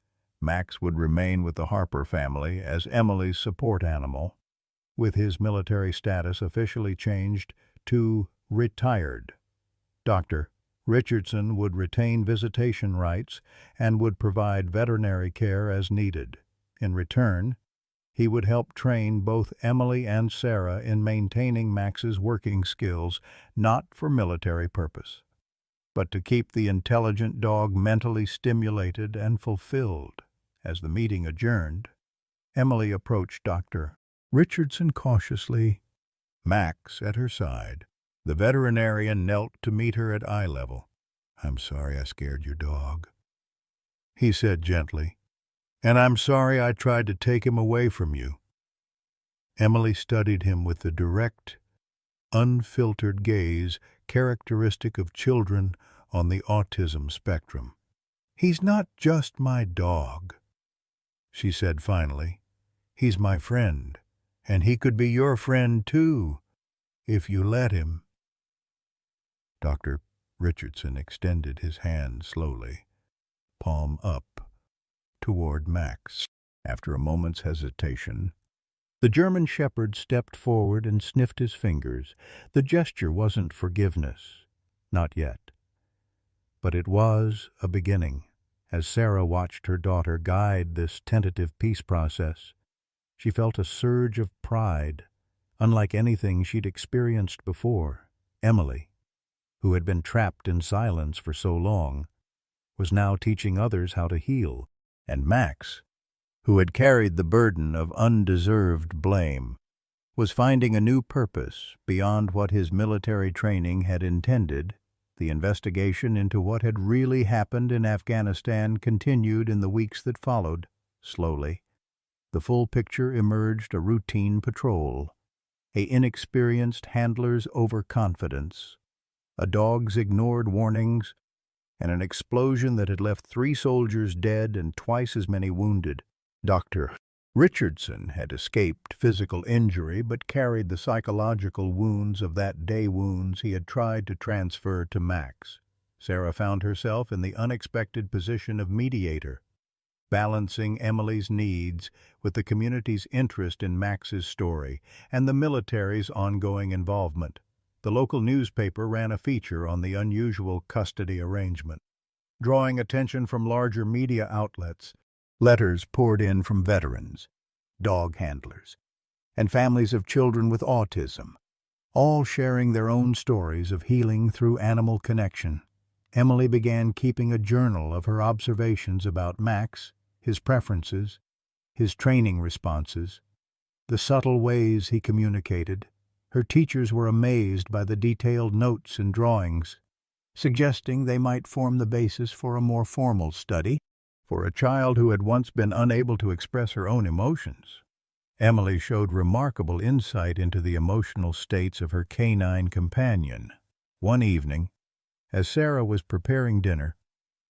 S1: Max would remain with the Harper family as Emily's support animal, with his military status officially changed to retired. Dr. Richardson would retain visitation rights and would provide veterinary care as needed. In return, He would help train both Emily and Sarah in maintaining Max's working skills, not for military purpose, but to keep the intelligent dog mentally stimulated and fulfilled. As the meeting adjourned, Emily approached Dr. Richardson cautiously, Max at her side. The veterinarian knelt to meet her at eye level. "I'm sorry I scared your dog," he said gently, "and I'm sorry I tried to take him away from you." Emily studied him with the direct, unfiltered gaze characteristic of children on the autism spectrum. "He's not just my dog," she said finally. "He's my friend, and he could be your friend too, if you let him." Dr. Richardson extended his hand slowly, palm up, toward Max. After a moment's hesitation, the German shepherd stepped forward and sniffed his fingers. The gesture wasn't forgiveness, not yet. But it was a beginning. As Sarah watched her daughter guide this tentative peace process, she felt a surge of pride, unlike anything she'd experienced before. Emily, who had been trapped in silence for so long, was now teaching others how to heal, and Max, who had carried the burden of undeserved blame, was finding a new purpose beyond what his military training had intended. The investigation into what had really happened in Afghanistan continued in the weeks that followed. Slowly, the full picture emerged: a routine patrol, an inexperienced handler's overconfidence, a dog's ignored warnings, and an explosion that had left 3 soldiers dead and twice as many wounded. Dr. Richardson had escaped physical injury but carried the psychological wounds of that day, wounds he had tried to transfer to Max. Sarah found herself in the unexpected position of mediator, balancing Emily's needs with the community's interest in Max's story and the military's ongoing involvement. The local newspaper ran a feature on the unusual custody arrangement. Drawing attention from larger media outlets, letters poured in from veterans, dog handlers, and families of children with autism, all sharing their own stories of healing through animal connection. Emily began keeping a journal of her observations about Max, his preferences, his training responses, the subtle ways he communicated. Her teachers were amazed by the detailed notes and drawings, suggesting they might form the basis for a more formal study. For a child who had once been unable to express her own emotions, Emily showed remarkable insight into the emotional states of her canine companion. One evening, as Sarah was preparing dinner,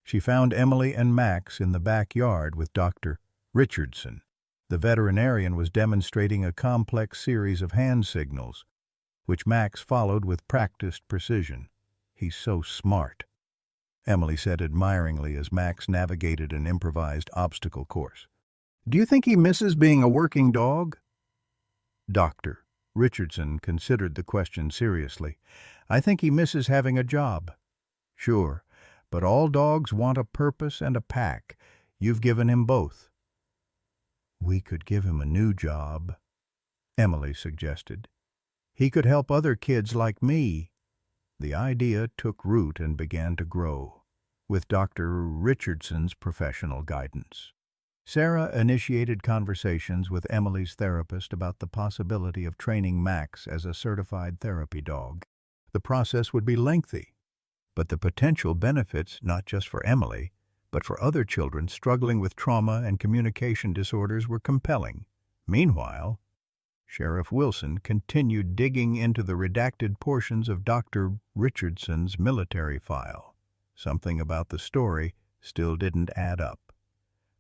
S1: she found Emily and Max in the backyard with Dr. Richardson. The veterinarian was demonstrating a complex series of hand signals, which Max followed with practiced precision. "He's so smart," Emily said admiringly as Max navigated an improvised obstacle course. "Do you think he misses being a working dog?" Dr. Richardson considered the question seriously. "I think he misses having a job." "Sure, but all dogs want a purpose and a pack. You've given him both." "We could give him a new job," Emily suggested. "He could help other kids like me." The idea took root and began to grow, with Dr. Richardson's professional guidance. Sarah initiated conversations with Emily's therapist about the possibility of training Max as a certified therapy dog. The process would be lengthy, but the potential benefits, not just for Emily, but for other children struggling with trauma and communication disorders, were compelling. Meanwhile, Sheriff Wilson continued digging into the redacted portions of Dr. Richardson's military file. Something about the story still didn't add up,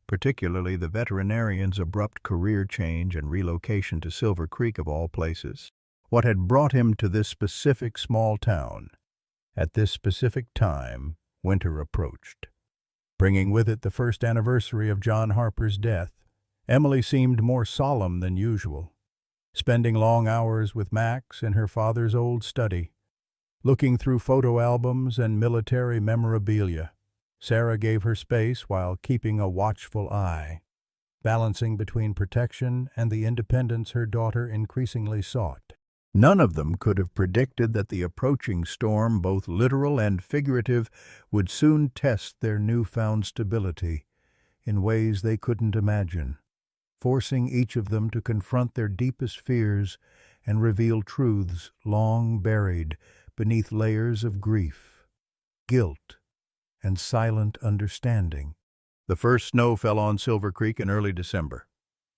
S1: particularly the veterinarian's abrupt career change and relocation to Silver Creek of all places. What had brought him to this specific small town at this specific time? Winter approached, bringing with it the first anniversary of John Harper's death. Emily seemed more solemn than usual, spending long hours with Max in her father's old study, looking through photo albums and military memorabilia. Sarah gave her space while keeping a watchful eye. balancing between protection and the independence her daughter increasingly sought. None of them could have predicted that the approaching storm, both literal and figurative, would soon test their newfound stability in ways they couldn't imagine, forcing each of them to confront their deepest fears and reveal truths long buried beneath layers of grief, guilt, and silent understanding. The first snow fell on Silver Creek in early December,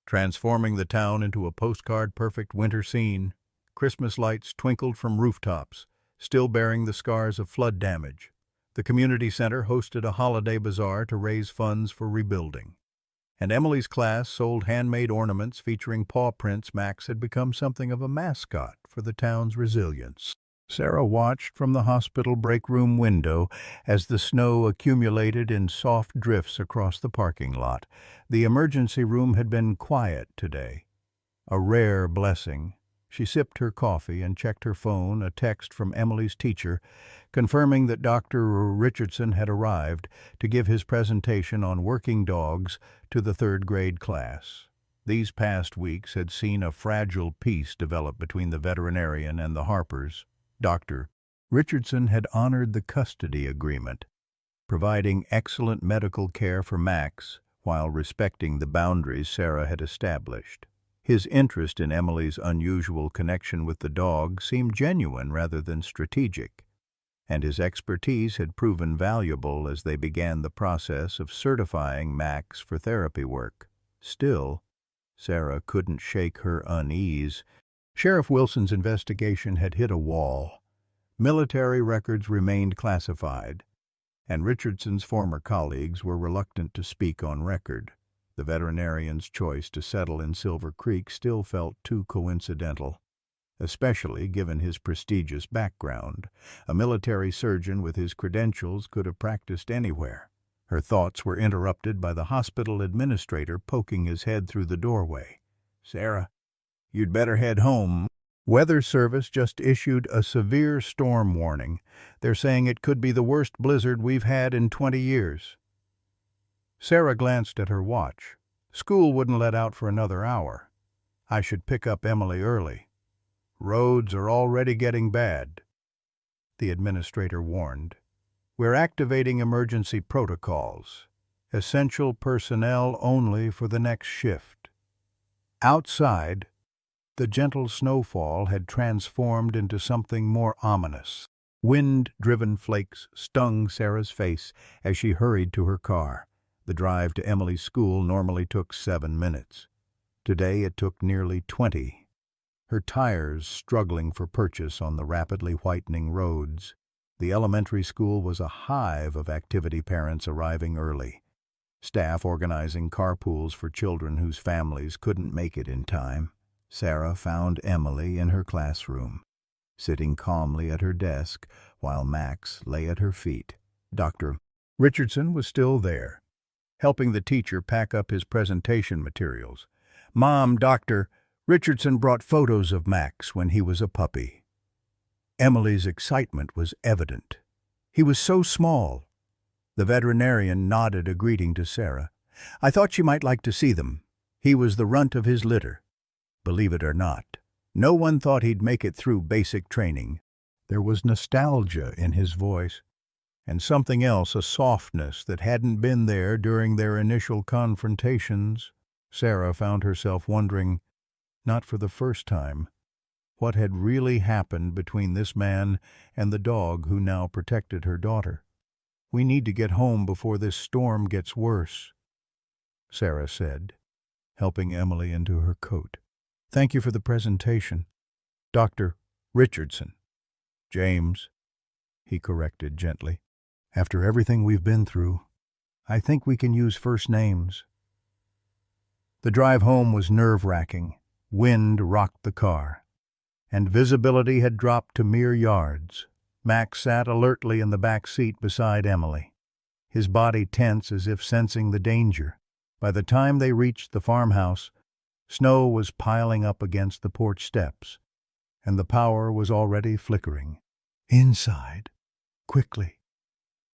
S1: transforming the town into a postcard-perfect winter scene. Christmas lights twinkled from rooftops, still bearing the scars of flood damage. The community center hosted a holiday bazaar to raise funds for rebuilding. And Emily's class sold handmade ornaments featuring paw prints. Max had become something of a mascot for the town's resilience. Sarah watched from the hospital break room window as the snow accumulated in soft drifts across the parking lot. The emergency room had been quiet today, a rare blessing. She sipped her coffee and checked her phone, a text from Emily's teacher, confirming that Dr. Richardson had arrived to give his presentation on working dogs to the third-grade class. These past weeks had seen a fragile peace develop between the veterinarian and the Harpers. Dr. Richardson had honored the custody agreement, providing excellent medical care for Max while respecting the boundaries Sarah had established. His interest in Emily's unusual connection with the dog seemed genuine rather than strategic, and his expertise had proven valuable as they began the process of certifying Max for therapy work. Still, Sarah couldn't shake her unease. Sheriff Wilson's investigation had hit a wall. Military records remained classified, and Richardson's former colleagues were reluctant to speak on record. The veterinarian's choice to settle in Silver Creek still felt too coincidental, especially given his prestigious background. A military surgeon with his credentials could have practiced anywhere. Her thoughts were interrupted by the hospital administrator poking his head through the doorway. "Sarah, you'd better head home. Weather Service just issued a severe storm warning. They're saying it could be the worst blizzard we've had in 20 years. Sarah glanced at her watch. School wouldn't let out for another hour. I should pick up Emily early. Roads are already getting bad, the administrator warned. We're activating emergency protocols. Essential personnel only for the next shift. Outside, the gentle snowfall had transformed into something more ominous. Wind-driven flakes stung Sarah's face as she hurried to her car. The drive to Emily's school normally took 7 minutes. Today it took nearly 20. Her tires struggling for purchase on the rapidly whitening roads. The elementary school was a hive of activity, parents arriving early, staff organizing carpools for children whose families couldn't make it in time. Sarah found Emily in her classroom, sitting calmly at her desk while Max lay at her feet. Dr. Richardson was still there, helping the teacher pack up his presentation materials. "Mom, Dr. Richardson brought photos of Max when he was a puppy." Emily's excitement was evident. "He was so small." The veterinarian nodded a greeting to Sarah. "I thought she might like to see them. He was the runt of his litter." Believe it or not, no one thought he'd make it through basic training. There was nostalgia in his voice, and something else, a softness that hadn't been there during their initial confrontations. Sarah found herself wondering, not for the first time, what had really happened between this man and the dog who now protected her daughter. "We need to get home before this storm gets worse," Sarah said, helping Emily into her coat. "Thank you for the presentation, Dr. Richardson." "James," he corrected gently. "After everything we've been through, I think we can use first names." The drive home was nerve-wracking. Wind rocked the car, and visibility had dropped to mere yards. Max sat alertly in the back seat beside Emily, his body tense as if sensing the danger. By the time they reached the farmhouse, snow was piling up against the porch steps, and the power was already flickering. "Inside, quickly,"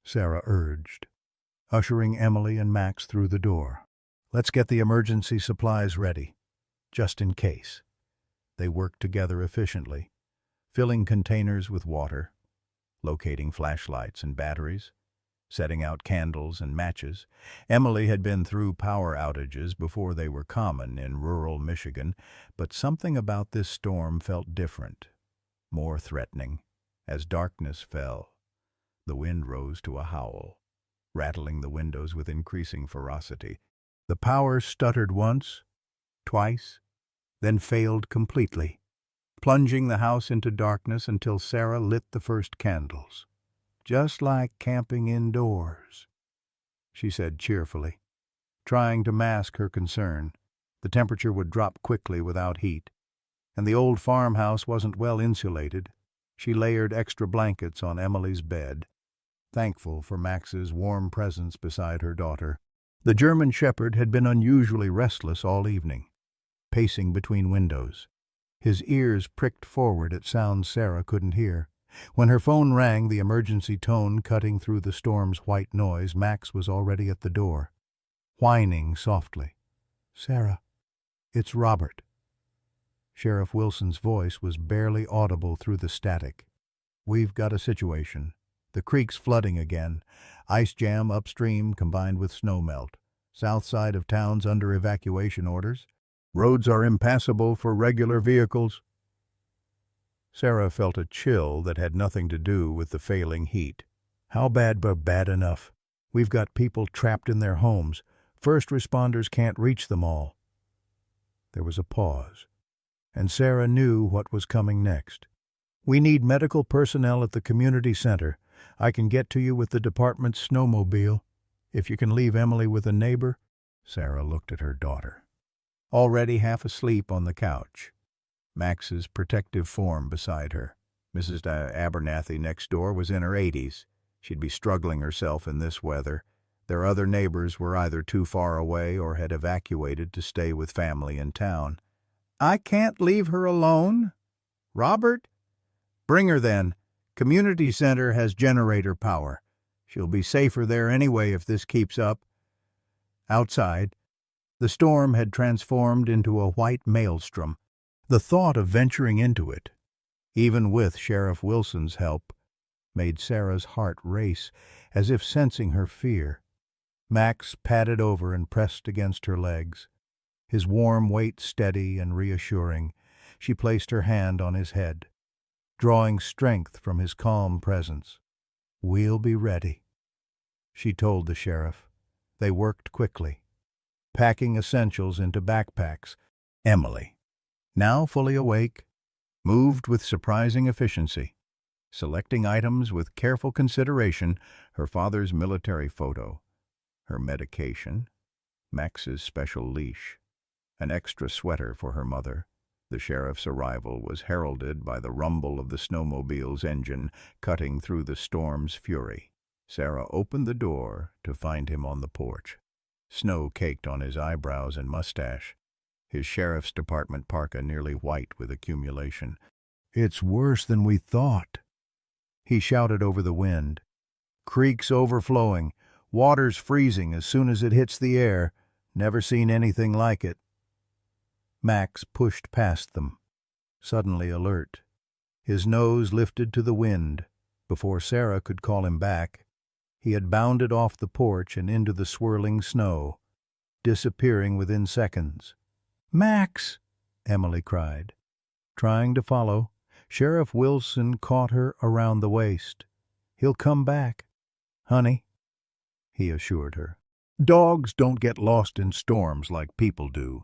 S1: Sarah urged, ushering Emily and Max through the door. Let's get the emergency supplies ready, just in case. They worked together efficiently, filling containers with water, locating flashlights and batteries, setting out candles and matches. Emily had been through power outages before they were common in rural Michigan, but something about this storm felt different, more threatening. As darkness fell, the wind rose to a howl, rattling the windows with increasing ferocity. The power stuttered once, twice, then failed completely, plunging the house into darkness until Sarah lit the first candles. "Just like camping indoors," she said cheerfully, trying to mask her concern. The temperature would drop quickly without heat, and the old farmhouse wasn't well insulated. She layered extra blankets on Emily's bed, thankful for Max's warm presence beside her daughter. The German shepherd had been unusually restless all evening, pacing between windows, his ears pricked forward at sounds Sarah couldn't hear. When her phone rang, the emergency tone cutting through the storm's white noise, Max was already at the door, whining softly. "Sarah, it's Robert." Sheriff Wilson's voice was barely audible through the static. "We've got a situation. The creek's flooding again. Ice jam upstream combined with snowmelt. South side of town's under evacuation orders. Roads are impassable for regular vehicles." Sarah felt a chill that had nothing to do with the failing heat. "How bad but bad enough? We've got people trapped in their homes. First responders can't reach them all." There was a pause, and Sarah knew what was coming next. "We need medical personnel at the community center. I can get to you with the department's snowmobile. If you can leave Emily with a neighbor." Sarah looked at her daughter, already half asleep on the couch, Max's protective form beside her. Mrs. Abernathy next door was in her 80s. She'd be struggling herself in this weather. Their other neighbors were either too far away or had evacuated to stay with family in town. "I can't leave her alone. Robert? Bring her then. Community center has generator power. She'll be safer there anyway if this keeps up." Outside, the storm had transformed into a white maelstrom. The thought of venturing into it, even with Sheriff Wilson's help, made Sarah's heart race, as if sensing her fear. Max padded over and pressed against her legs, his warm weight steady and reassuring. She placed her hand on his head, drawing strength from his calm presence. "We'll be ready," she told the sheriff. They worked quickly, packing essentials into backpacks. Emily, now fully awake, moved with surprising efficiency, selecting items with careful consideration: her father's military photo, her medication, Max's special leash, an extra sweater for her mother. The sheriff's arrival was heralded by the rumble of the snowmobile's engine cutting through the storm's fury. Sarah opened the door to find him on the porch, snow caked on his eyebrows and mustache, his sheriff's department parka nearly white with accumulation. "It's worse than we thought," he shouted over the wind. "Creek's overflowing. Water's freezing as soon as it hits the air. Never seen anything like it." Max pushed past them, suddenly alert, his nose lifted to the wind. Before Sarah could call him back, he had bounded off the porch and into the swirling snow, disappearing within seconds. "Max!" Emily cried. Trying to follow, Sheriff Wilson caught her around the waist. "He'll come back, honey," he assured her. "Dogs don't get lost in storms like people do."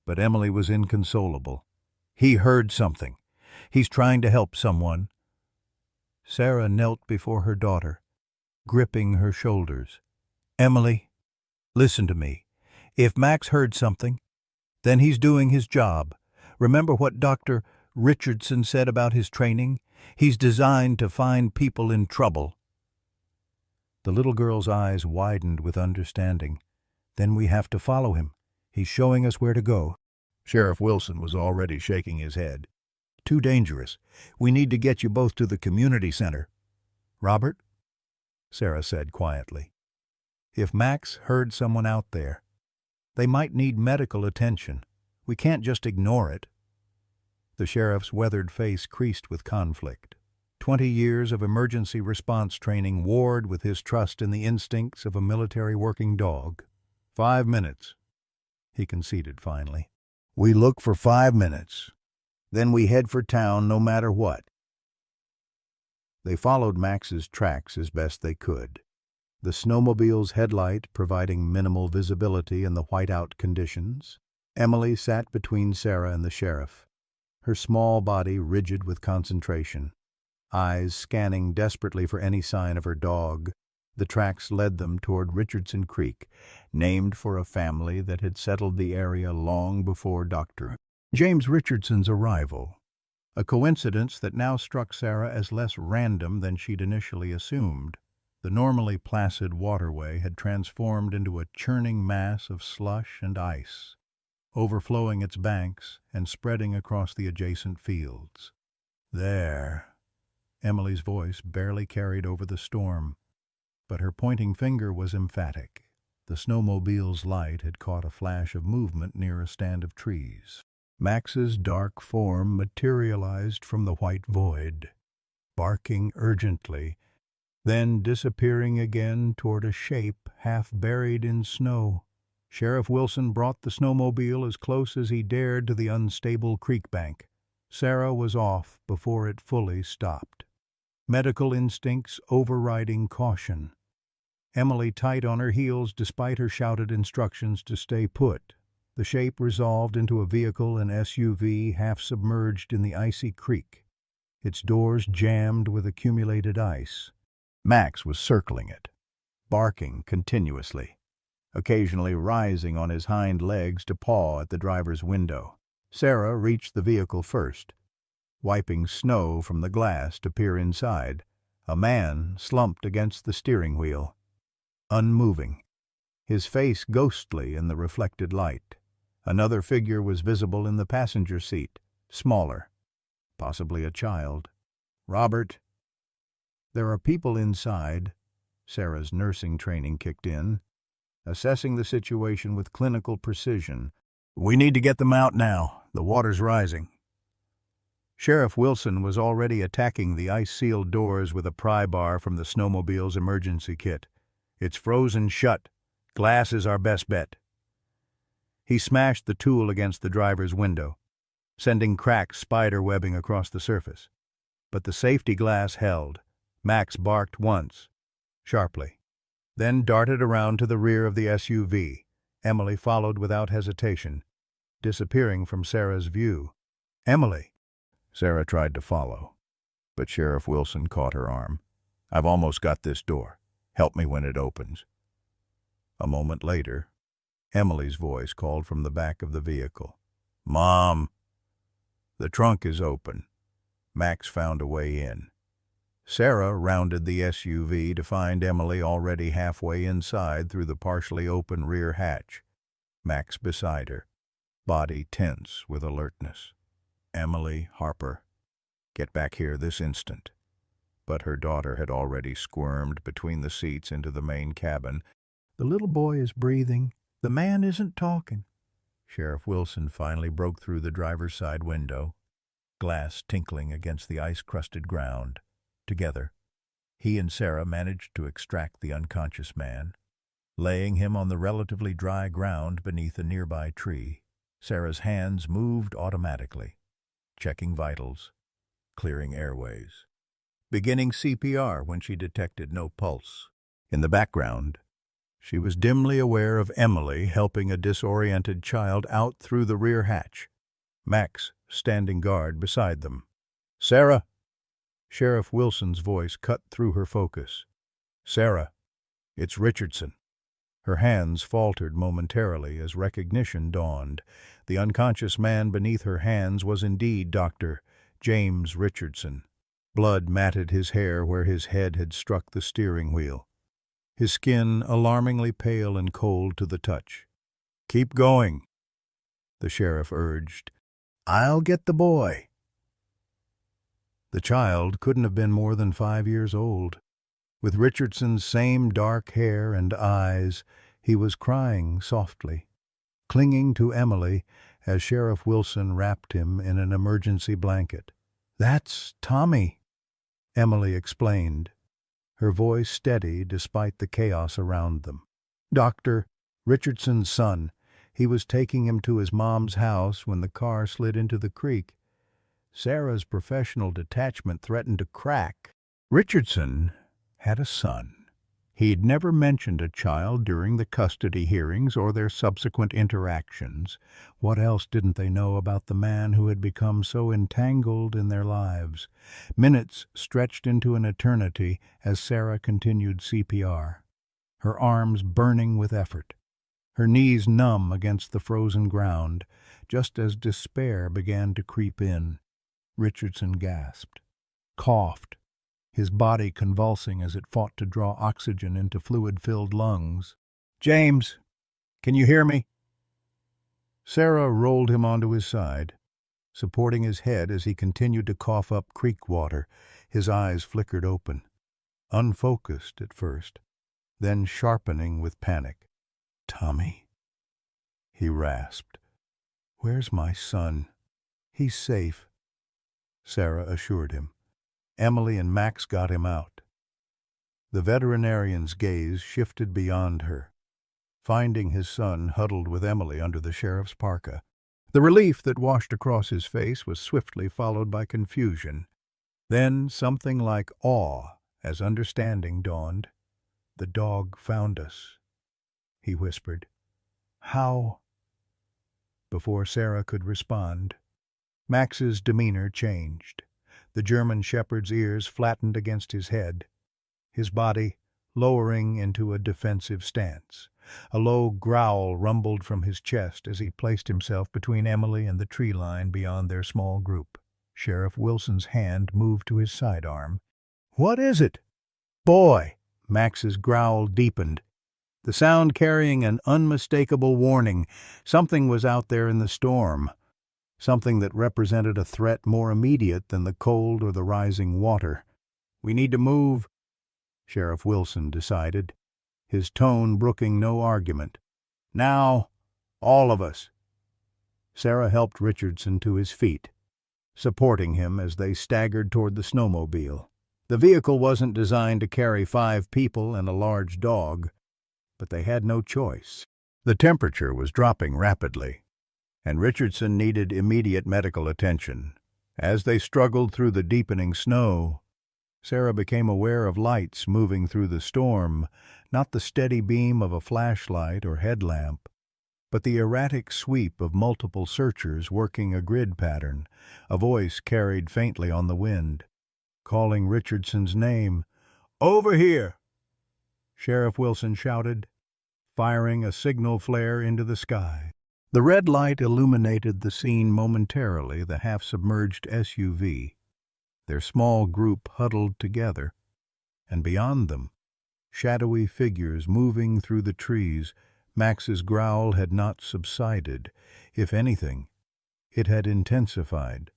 S1: But Emily was inconsolable. "He heard something. He's trying to help someone." Sarah knelt before her daughter, gripping her shoulders. "Emily, listen to me. If Max heard something, then he's doing his job. Remember what Dr. Richardson said about his training? He's designed to find people in trouble." The little girl's eyes widened with understanding. "Then we have to follow him. He's showing us where to go." Sheriff Wilson was already shaking his head. "Too dangerous. We need to get you both to the community center." "Robert," Sarah said quietly, "if Max heard someone out there, They might need medical attention. We can't just ignore it." The sheriff's weathered face creased with conflict. 20 years of emergency response training warred with his trust in the instincts of a military working dog. 5 minutes, he conceded finally. "We look for 5 minutes. Then we head for town no matter what." They followed Max's tracks as best they could, the snowmobile's headlight providing minimal visibility in the whiteout conditions. Emily sat between Sarah and the sheriff, her small body rigid with concentration, eyes scanning desperately for any sign of her dog. The tracks led them toward Richardson Creek, named for a family that had settled the area long before Dr. James Richardson's arrival, a coincidence that now struck Sarah as less random than she'd initially assumed. The normally placid waterway had transformed into a churning mass of slush and ice, overflowing its banks and spreading across the adjacent fields. "There." Emily's voice barely carried over the storm, but her pointing finger was emphatic. The snowmobile's light had caught a flash of movement near a stand of trees. Max's dark form materialized from the white void, barking urgently, then disappearing again toward a shape half buried in snow. Sheriff Wilson brought the snowmobile as close as he dared to the unstable creek bank. Sarah was off before it fully stopped, medical instincts overriding caution. Emily tight on her heels despite her shouted instructions to stay put. The shape resolved into a vehicle, an SUV, half submerged in the icy creek, its doors jammed with accumulated ice. Max was circling it, barking continuously, occasionally rising on his hind legs to paw at the driver's window. Sarah reached the vehicle first, wiping snow from the glass to peer inside. A man slumped against the steering wheel, unmoving, his face ghostly in the reflected light. Another figure was visible in the passenger seat, smaller, possibly a child. "Robert." "There are people inside." Sarah's nursing training kicked in, assessing the situation with clinical precision. "We need to get them out now. The water's rising." Sheriff Wilson was already attacking the ice-sealed doors with a pry bar from the snowmobile's emergency kit. "It's frozen shut. Glass is our best bet." He smashed the tool against the driver's window, sending cracked spider webbing across the surface. But the safety glass held. Max barked once, sharply, then darted around to the rear of the SUV. Emily followed without hesitation, disappearing from Sarah's view. "Emily!" Sarah tried to follow, but Sheriff Wilson caught her arm. "I've almost got this door. Help me when it opens." A moment later, Emily's voice called from the back of the vehicle. "Mom!" "The trunk is open." Max found a way in. Sarah rounded the SUV to find Emily already halfway inside through the partially open rear hatch, Max beside her, body tense with alertness. "Emily, Harper, get back here this instant." But her daughter had already squirmed between the seats into the main cabin. "The little boy is breathing. The man isn't talking." Sheriff Wilson finally broke through the driver's side window, glass tinkling against the ice-crusted ground. Together, he and Sarah managed to extract the unconscious man, laying him on the relatively dry ground beneath a nearby tree. Sarah's hands moved automatically, checking vitals, clearing airways, beginning CPR when she detected no pulse. In the background, she was dimly aware of Emily helping a disoriented child out through the rear hatch, Max standing guard beside them. "Sarah!" Sheriff Wilson's voice cut through her focus. "Sarah, it's Richardson." Her hands faltered momentarily as recognition dawned. The unconscious man beneath her hands was indeed Dr. James Richardson. Blood matted his hair where his head had struck the steering wheel, his skin alarmingly pale and cold to the touch. "Keep going," the sheriff urged. "I'll get the boy." The child couldn't have been more than 5 years old. With Richardson's same dark hair and eyes, he was crying softly. clinging to Emily as Sheriff Wilson wrapped him in an emergency blanket. "That's Tommy," Emily explained, her voice steady despite the chaos around them. "Dr. Richardson's son. He was taking him to his mom's house when the car slid into the creek. Sarah's professional detachment threatened to crack." Richardson had a son. He'd never mentioned a child during the custody hearings or their subsequent interactions. What else didn't they know about the man who had become so entangled in their lives? Minutes stretched into an eternity as Sarah continued CPR, her arms burning with effort, her knees numb against the frozen ground, just as despair began to creep in. Richardson gasped, coughed, his body convulsing as it fought to draw oxygen into fluid-filled lungs. "James, can you hear me?" Sarah rolled him onto his side, supporting his head as he continued to cough up creek water. His eyes flickered open, unfocused at first, then sharpening with panic. "Tommy," he rasped. "Where's my son?" "He's safe," Sarah assured him. "Emily and Max got him out." The veterinarian's gaze shifted beyond her, finding his son huddled with Emily under the sheriff's parka. The relief that washed across his face was swiftly followed by confusion. Then something like awe as understanding dawned. "The dog found us," he whispered. "How?" Before Sarah could respond, Max's demeanor changed. The German shepherd's ears flattened against his head, his body lowering into a defensive stance. A low growl rumbled from his chest as he placed himself between Emily and the tree line beyond their small group. Sheriff Wilson's hand moved to his sidearm. "What is it?" "Boy!" Max's growl deepened, the sound carrying an unmistakable warning. Something was out there in the storm. Something that represented a threat more immediate than the cold or the rising water. "We need to move," Sheriff Wilson decided, his tone brooking no argument. "Now, all of us." Sarah helped Richardson to his feet, supporting him as they staggered toward the snowmobile. The vehicle wasn't designed to carry 5 people and a large dog, but they had no choice. The temperature was dropping rapidly, and Richardson needed immediate medical attention. As they struggled through the deepening snow, Sarah became aware of lights moving through the storm, not the steady beam of a flashlight or headlamp, but the erratic sweep of multiple searchers working a grid pattern. A voice carried faintly on the wind, calling Richardson's name. "Over here!" Sheriff Wilson shouted, firing a signal flare into the sky. The red light illuminated the scene momentarily, the half-submerged SUV, their small group huddled together, and beyond them, shadowy figures moving through the trees. Max's growl had not subsided. If anything, it had intensified,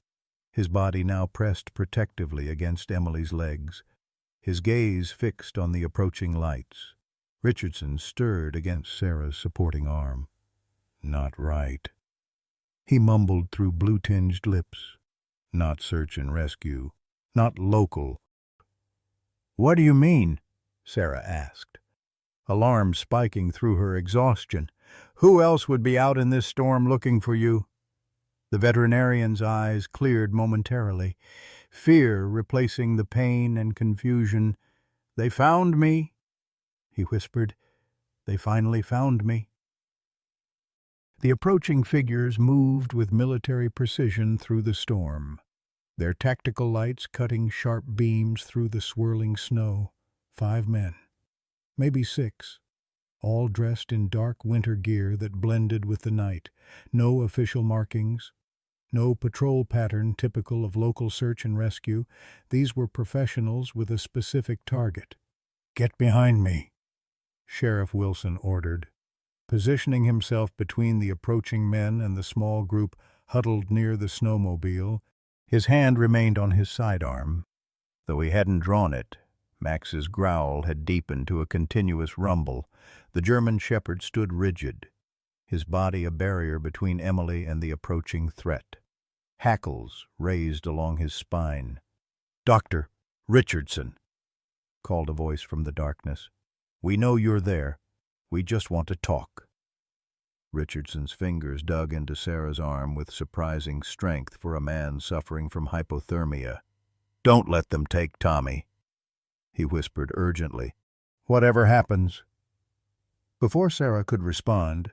S1: his body now pressed protectively against Emily's legs, his gaze fixed on the approaching lights. Richardson stirred against Sarah's supporting arm. "Not right," he mumbled through blue-tinged lips. "Not search and rescue. Not local." "What do you mean?" Sarah asked, alarm spiking through her exhaustion. "Who else would be out in this storm looking for you?" The veterinarian's eyes cleared momentarily, fear replacing the pain and confusion. "They found me," he whispered. "They finally found me." The approaching figures moved with military precision through the storm, their tactical lights cutting sharp beams through the swirling snow. 5 men, maybe 6, all dressed in dark winter gear that blended with the night. No official markings, no patrol pattern typical of local search and rescue. These were professionals with a specific target. "Get behind me," Sheriff Wilson ordered, positioning himself between the approaching men and the small group huddled near the snowmobile. His hand remained on his sidearm. Though he hadn't drawn it, Max's growl had deepened to a continuous rumble. The German shepherd stood rigid, his body a barrier between Emily and the approaching threat. Hackles raised along his spine. "Dr. Richardson," called a voice from the darkness. "We know you're there. We just want to talk." Richardson's fingers dug into Sarah's arm with surprising strength for a man suffering from hypothermia. "Don't let them take Tommy," he whispered urgently. "Whatever happens." Before Sarah could respond,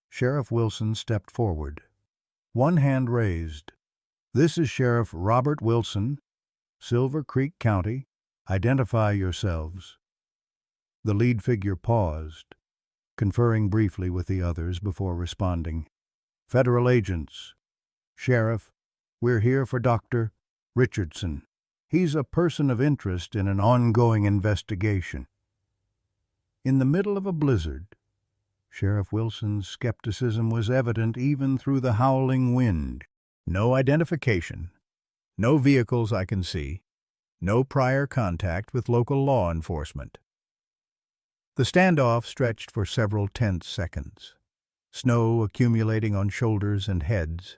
S1: Sheriff Wilson stepped forward. One hand raised. "This is Sheriff Robert Wilson, Silver Creek County. Identify yourselves." The lead figure paused, conferring briefly with the others before responding. "Federal agents. Sheriff, we're here for Dr. Richardson. He's a person of interest in an ongoing investigation." In the middle of a blizzard, Sheriff Wilson's skepticism was evident even through the howling wind. "No identification. No vehicles I can see. No prior contact with local law enforcement." The standoff stretched for several tense seconds, snow accumulating on shoulders and heads,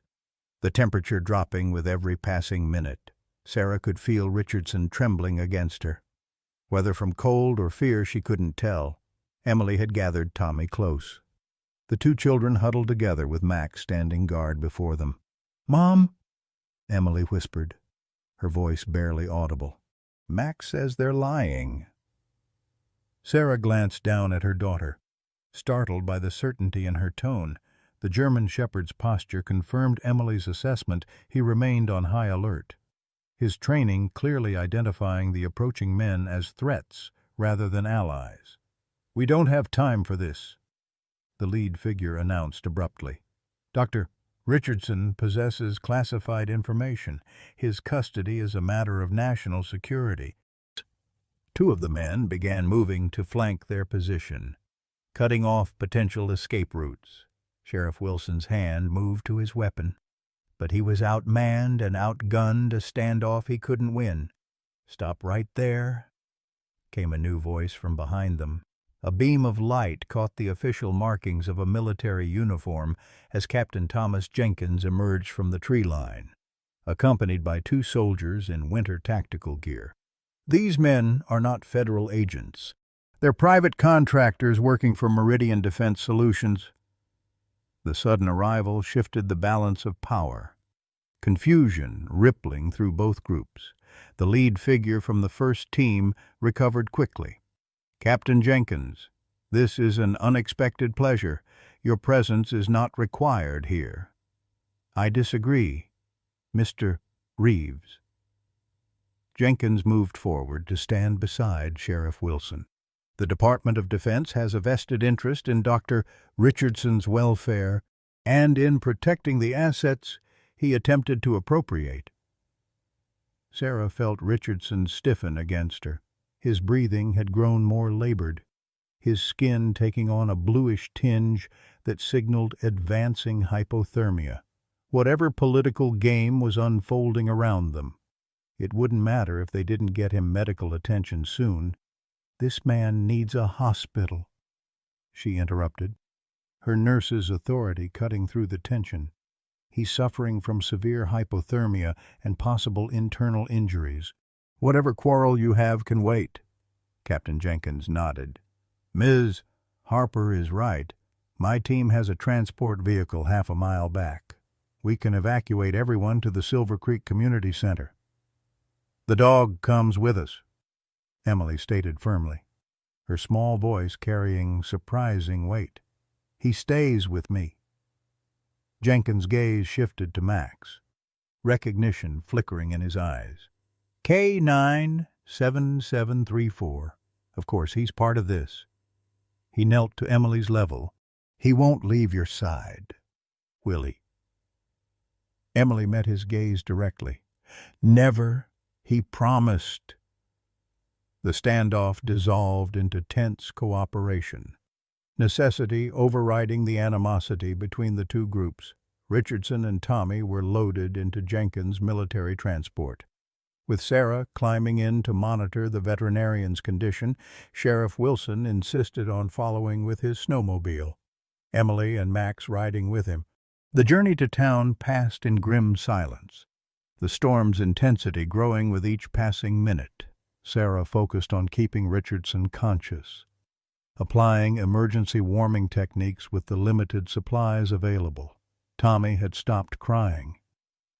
S1: the temperature dropping with every passing minute. Sarah could feel Richardson trembling against her. Whether from cold or fear she couldn't tell, Emily had gathered Tommy close. The two children huddled together with Max standing guard before them. "Mom," Emily whispered, her voice barely audible. "Max says they're lying." Sarah glanced down at her daughter, startled by the certainty in her tone. The German shepherd's posture confirmed Emily's assessment. He remained on high alert, his training clearly identifying the approaching men as threats rather than allies. "We don't have time for this," the lead figure announced abruptly. "Dr. Richardson possesses classified information. His custody is a matter of national security." Two of the men began moving to flank their position, cutting off potential escape routes. Sheriff Wilson's hand moved to his weapon, but he was outmanned and outgunned, a standoff he couldn't win. "Stop right there," came a new voice from behind them. A beam of light caught the official markings of a military uniform as Captain Thomas Jenkins emerged from the tree line, accompanied by two soldiers in winter tactical gear. "These men are not federal agents. They're private contractors working for Meridian Defense Solutions." The sudden arrival shifted the balance of power, confusion rippling through both groups. The lead figure from the first team recovered quickly. "Captain Jenkins, this is an unexpected pleasure. Your presence is not required here." "I disagree, Mr. Reeves." Jenkins moved forward to stand beside Sheriff Wilson. "The Department of Defense has a vested interest in Dr. Richardson's welfare and in protecting the assets he attempted to appropriate." Sarah felt Richardson stiffen against her. His breathing had grown more labored, his skin taking on a bluish tinge that signaled advancing hypothermia. Whatever political game was unfolding around them, it wouldn't matter if they didn't get him medical attention soon. "This man needs a hospital," she interrupted, her nurse's authority cutting through the tension. "He's suffering from severe hypothermia and possible internal injuries." "Whatever quarrel you have can wait," Captain Jenkins nodded. "Ms. Harper is right. My team has a transport vehicle half a mile back. We can evacuate everyone to the Silver Creek Community Center." "The dog comes with us," Emily stated firmly, her small voice carrying surprising weight. "He stays with me." Jenkins' gaze shifted to Max, recognition flickering in his eyes. "K97734. Of course, he's part of this." He knelt to Emily's level. "He won't leave your side, will he?" Emily met his gaze directly. "Never. He promised." The standoff dissolved into tense cooperation, necessity overriding the animosity between the two groups. Richardson and Tommy were loaded into Jenkins' military transport. With Sarah climbing in to monitor the veterinarian's condition, Sheriff Wilson insisted on following with his snowmobile. Emily and Max riding with him. The journey to town passed in grim silence, the storm's intensity growing with each passing minute. Sarah focused on keeping Richardson conscious, applying emergency warming techniques with the limited supplies available. Tommy had stopped crying,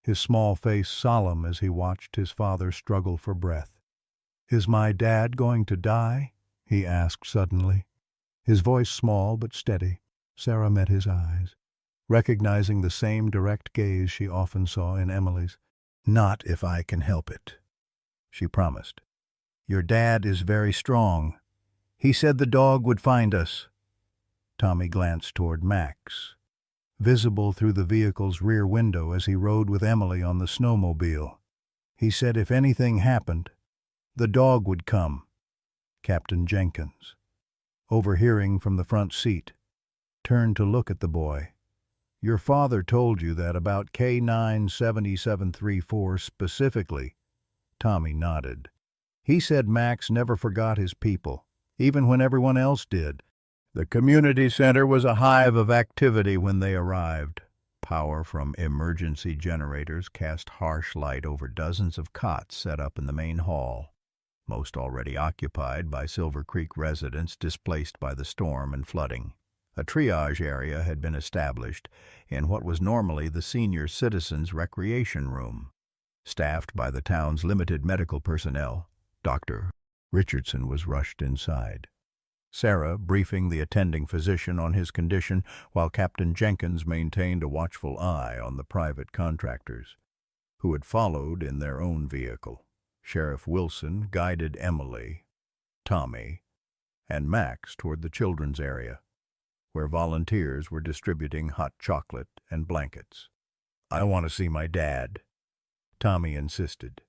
S1: his small face solemn as he watched his father struggle for breath. "Is my dad going to die?" he asked suddenly. His voice small but steady. Sarah met his eyes, recognizing the same direct gaze she often saw in Emily's. "Not if I can help it," she promised. "Your dad is very strong. He said the dog would find us." Tommy glanced toward Max, visible through the vehicle's rear window as he rode with Emily on the snowmobile. "He said if anything happened, the dog would come." Captain Jenkins, overhearing from the front seat, turned to look at the boy. "Your father told you that about K97734 specifically?" Tommy nodded. "He said Max never forgot his people, even when everyone else did." The community center was a hive of activity when they arrived. Power from emergency generators cast harsh light over dozens of cots set up in the main hall, most already occupied by Silver Creek residents displaced by the storm and flooding. A triage area had been established in what was normally the senior citizens' recreation room. Staffed by the town's limited medical personnel, Dr. Richardson was rushed inside, Sarah briefing the attending physician on his condition, while Captain Jenkins maintained a watchful eye on the private contractors, who had followed in their own vehicle. Sheriff Wilson guided Emily, Tommy, and Max toward the children's area, where volunteers were distributing hot chocolate and blankets. "I want to see my dad," Tommy insisted,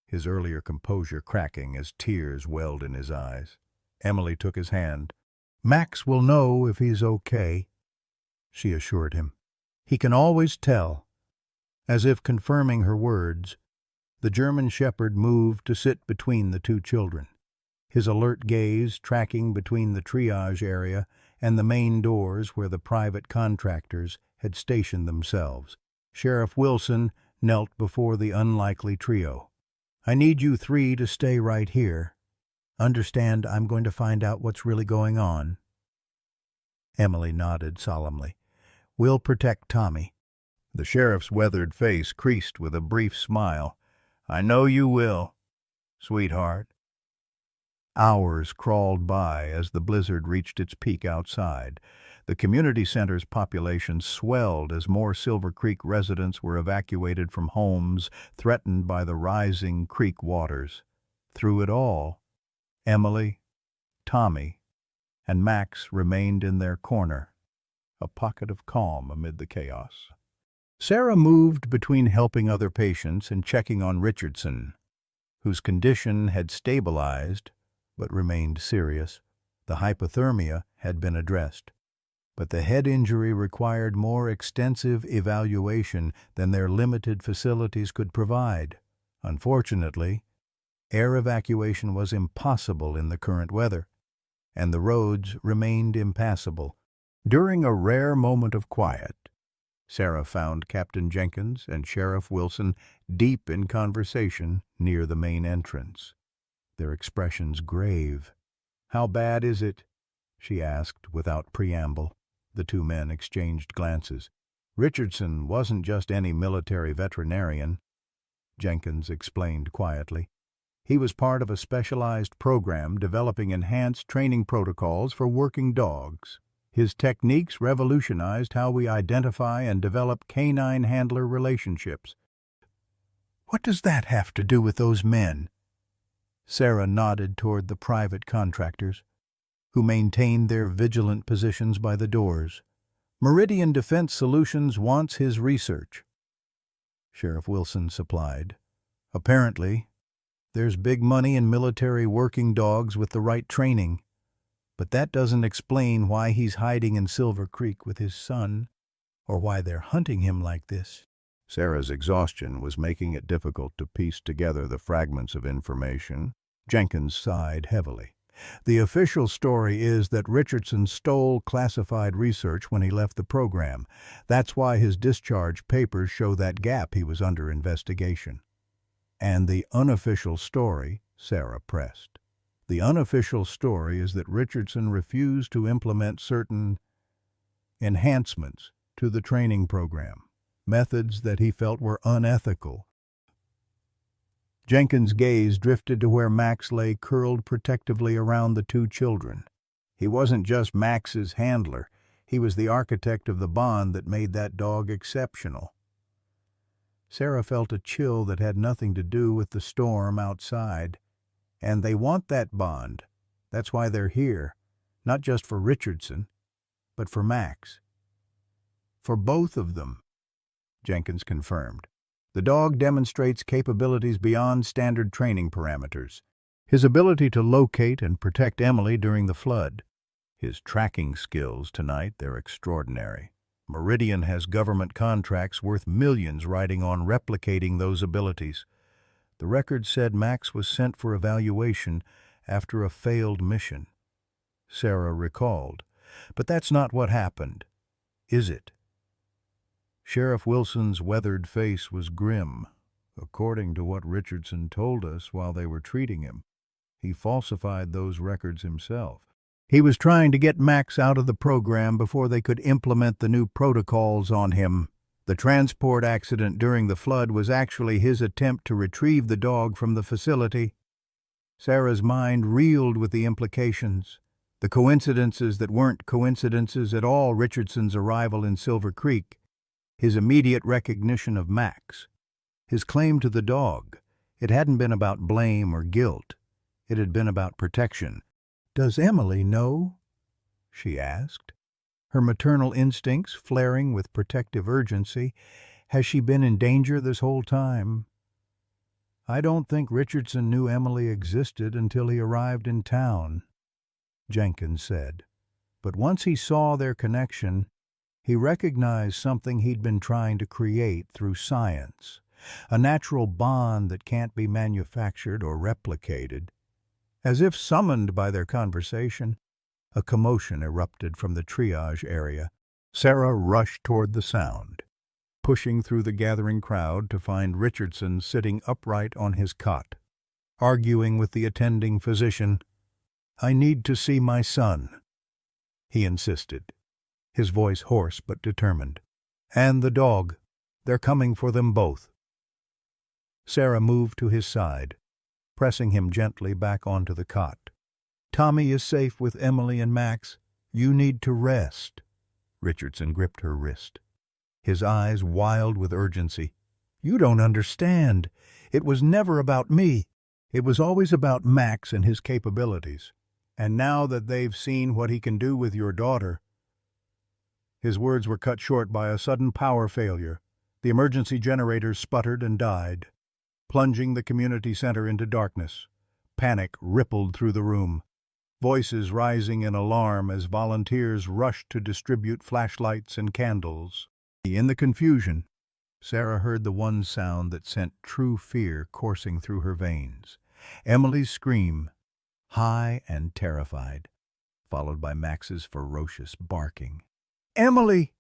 S1: his earlier composure cracking as tears welled in his eyes. Emily took his hand. "Max will know if he's okay," she assured him. "He can always tell." As if confirming her words, the German shepherd moved to sit between the two children, his alert gaze tracking between the triage area and the main doors where the private contractors had stationed themselves. Sheriff Wilson knelt before the unlikely trio. "I need you three to stay right here. Understand, I'm going to find out what's really going on." Emily nodded solemnly. "We'll protect Tommy." The sheriff's weathered face creased with a brief smile. "I know you will, sweetheart." Hours crawled by as the blizzard reached its peak outside. The community center's population swelled as more Silver Creek residents were evacuated from homes threatened by the rising creek waters. Through it all, Emily, Tommy, and Max remained in their corner, a pocket of calm amid the chaos. Sarah moved between helping other patients and checking on Richardson, whose condition had stabilized but remained serious. The hypothermia had been addressed, but the head injury required more extensive evaluation than their limited facilities could provide. Unfortunately, air evacuation was impossible in the current weather, and the roads remained impassable. During a rare moment of quiet, Sarah found Captain Jenkins and Sheriff Wilson deep in conversation near the main entrance, their expressions grave. "How bad is it?" she asked without preamble. The two men exchanged glances. "Richardson wasn't just any military veterinarian," Jenkins explained quietly. "He was part of a specialized program developing enhanced training protocols for working dogs. His techniques revolutionized how we identify and develop canine handler relationships." "What does that have to do with those men?" Sarah nodded toward the private contractors, who maintained their vigilant positions by the doors. "Meridian Defense Solutions wants his research," Sheriff Wilson supplied. "Apparently, there's big money in military working dogs with the right training, but that doesn't explain why he's hiding in Silver Creek with his son, or why they're hunting him like this." Sarah's exhaustion was making it difficult to piece together the fragments of information. Jenkins sighed heavily. The official story is that Richardson stole classified research when he left the program. That's why his discharge papers show that gap he was under investigation. And the unofficial story, Sarah pressed. The unofficial story is that Richardson refused to implement certain enhancements to the training program, methods that he felt were unethical. Jenkins' gaze drifted to where Max lay curled protectively around the two children. He wasn't just Max's handler, he was the architect of the bond that made that dog exceptional. Sarah felt a chill that had nothing to do with the storm outside. And they want that bond. That's why they're here, not just for Richardson, but for Max. For both of them, Jenkins confirmed. The dog demonstrates capabilities beyond standard training parameters. His ability to locate and protect Emily during the flood. His tracking skills tonight, they're extraordinary. Meridian has government contracts worth millions riding on replicating those abilities. The record said Max was sent for evaluation after a failed mission. Sarah recalled. But that's not what happened, is it? Sheriff Wilson's weathered face was grim. According to what Richardson told us while they were treating him, he falsified those records himself. He was trying to get Max out of the program before they could implement the new protocols on him. The transport accident during the flood was actually his attempt to retrieve the dog from the facility. Sarah's mind reeled with the implications, the coincidences that weren't coincidences at all. Richardson's arrival in Silver Creek, his immediate recognition of Max, his claim to the dog. It hadn't been about blame or guilt. It had been about protection. "Does Emily know?" she asked, her maternal instincts flaring with protective urgency. "Has she been in danger this whole time?" "I don't think Richardson knew Emily existed until he arrived in town," Jenkins said. "But once he saw their connection, he recognized something he'd been trying to create through science, a natural bond that can't be manufactured or replicated." As if summoned by their conversation, a commotion erupted from the triage area. Sarah rushed toward the sound, pushing through the gathering crowd to find Richardson sitting upright on his cot, arguing with the attending physician. "I need to see my son," he insisted, his voice hoarse but determined. "And the dog. They're coming for them both." Sarah moved to his side, pressing him gently back onto the cot. "Tommy is safe with Emily and Max. You need to rest." Richardson gripped her wrist, his eyes wild with urgency. "You don't understand. It was never about me. It was always about Max and his capabilities. And now that they've seen what he can do with your daughter—" His words were cut short by a sudden power failure. The emergency generators sputtered and died, plunging the community center into darkness. Panic rippled through the room, voices rising in alarm as volunteers rushed to distribute flashlights and candles. In the confusion, Sarah heard the one sound that sent true fear coursing through her veins. Emily's scream, high and terrified, followed by Max's ferocious barking. "Emily!"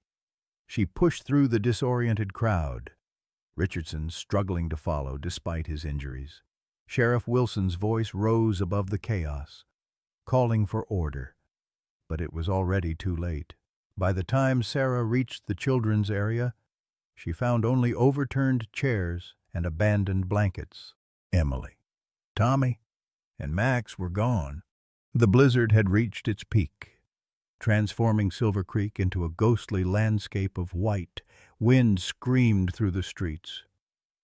S1: She pushed through the disoriented crowd, Richardson struggling to follow despite his injuries. Sheriff Wilson's voice rose above the chaos, calling for order. But it was already too late. By the time Sarah reached the children's area, she found only overturned chairs and abandoned blankets. Emily, Tommy, and Max were gone. The blizzard had reached its peak, transforming Silver Creek into a ghostly landscape of white. Wind screamed through the streets,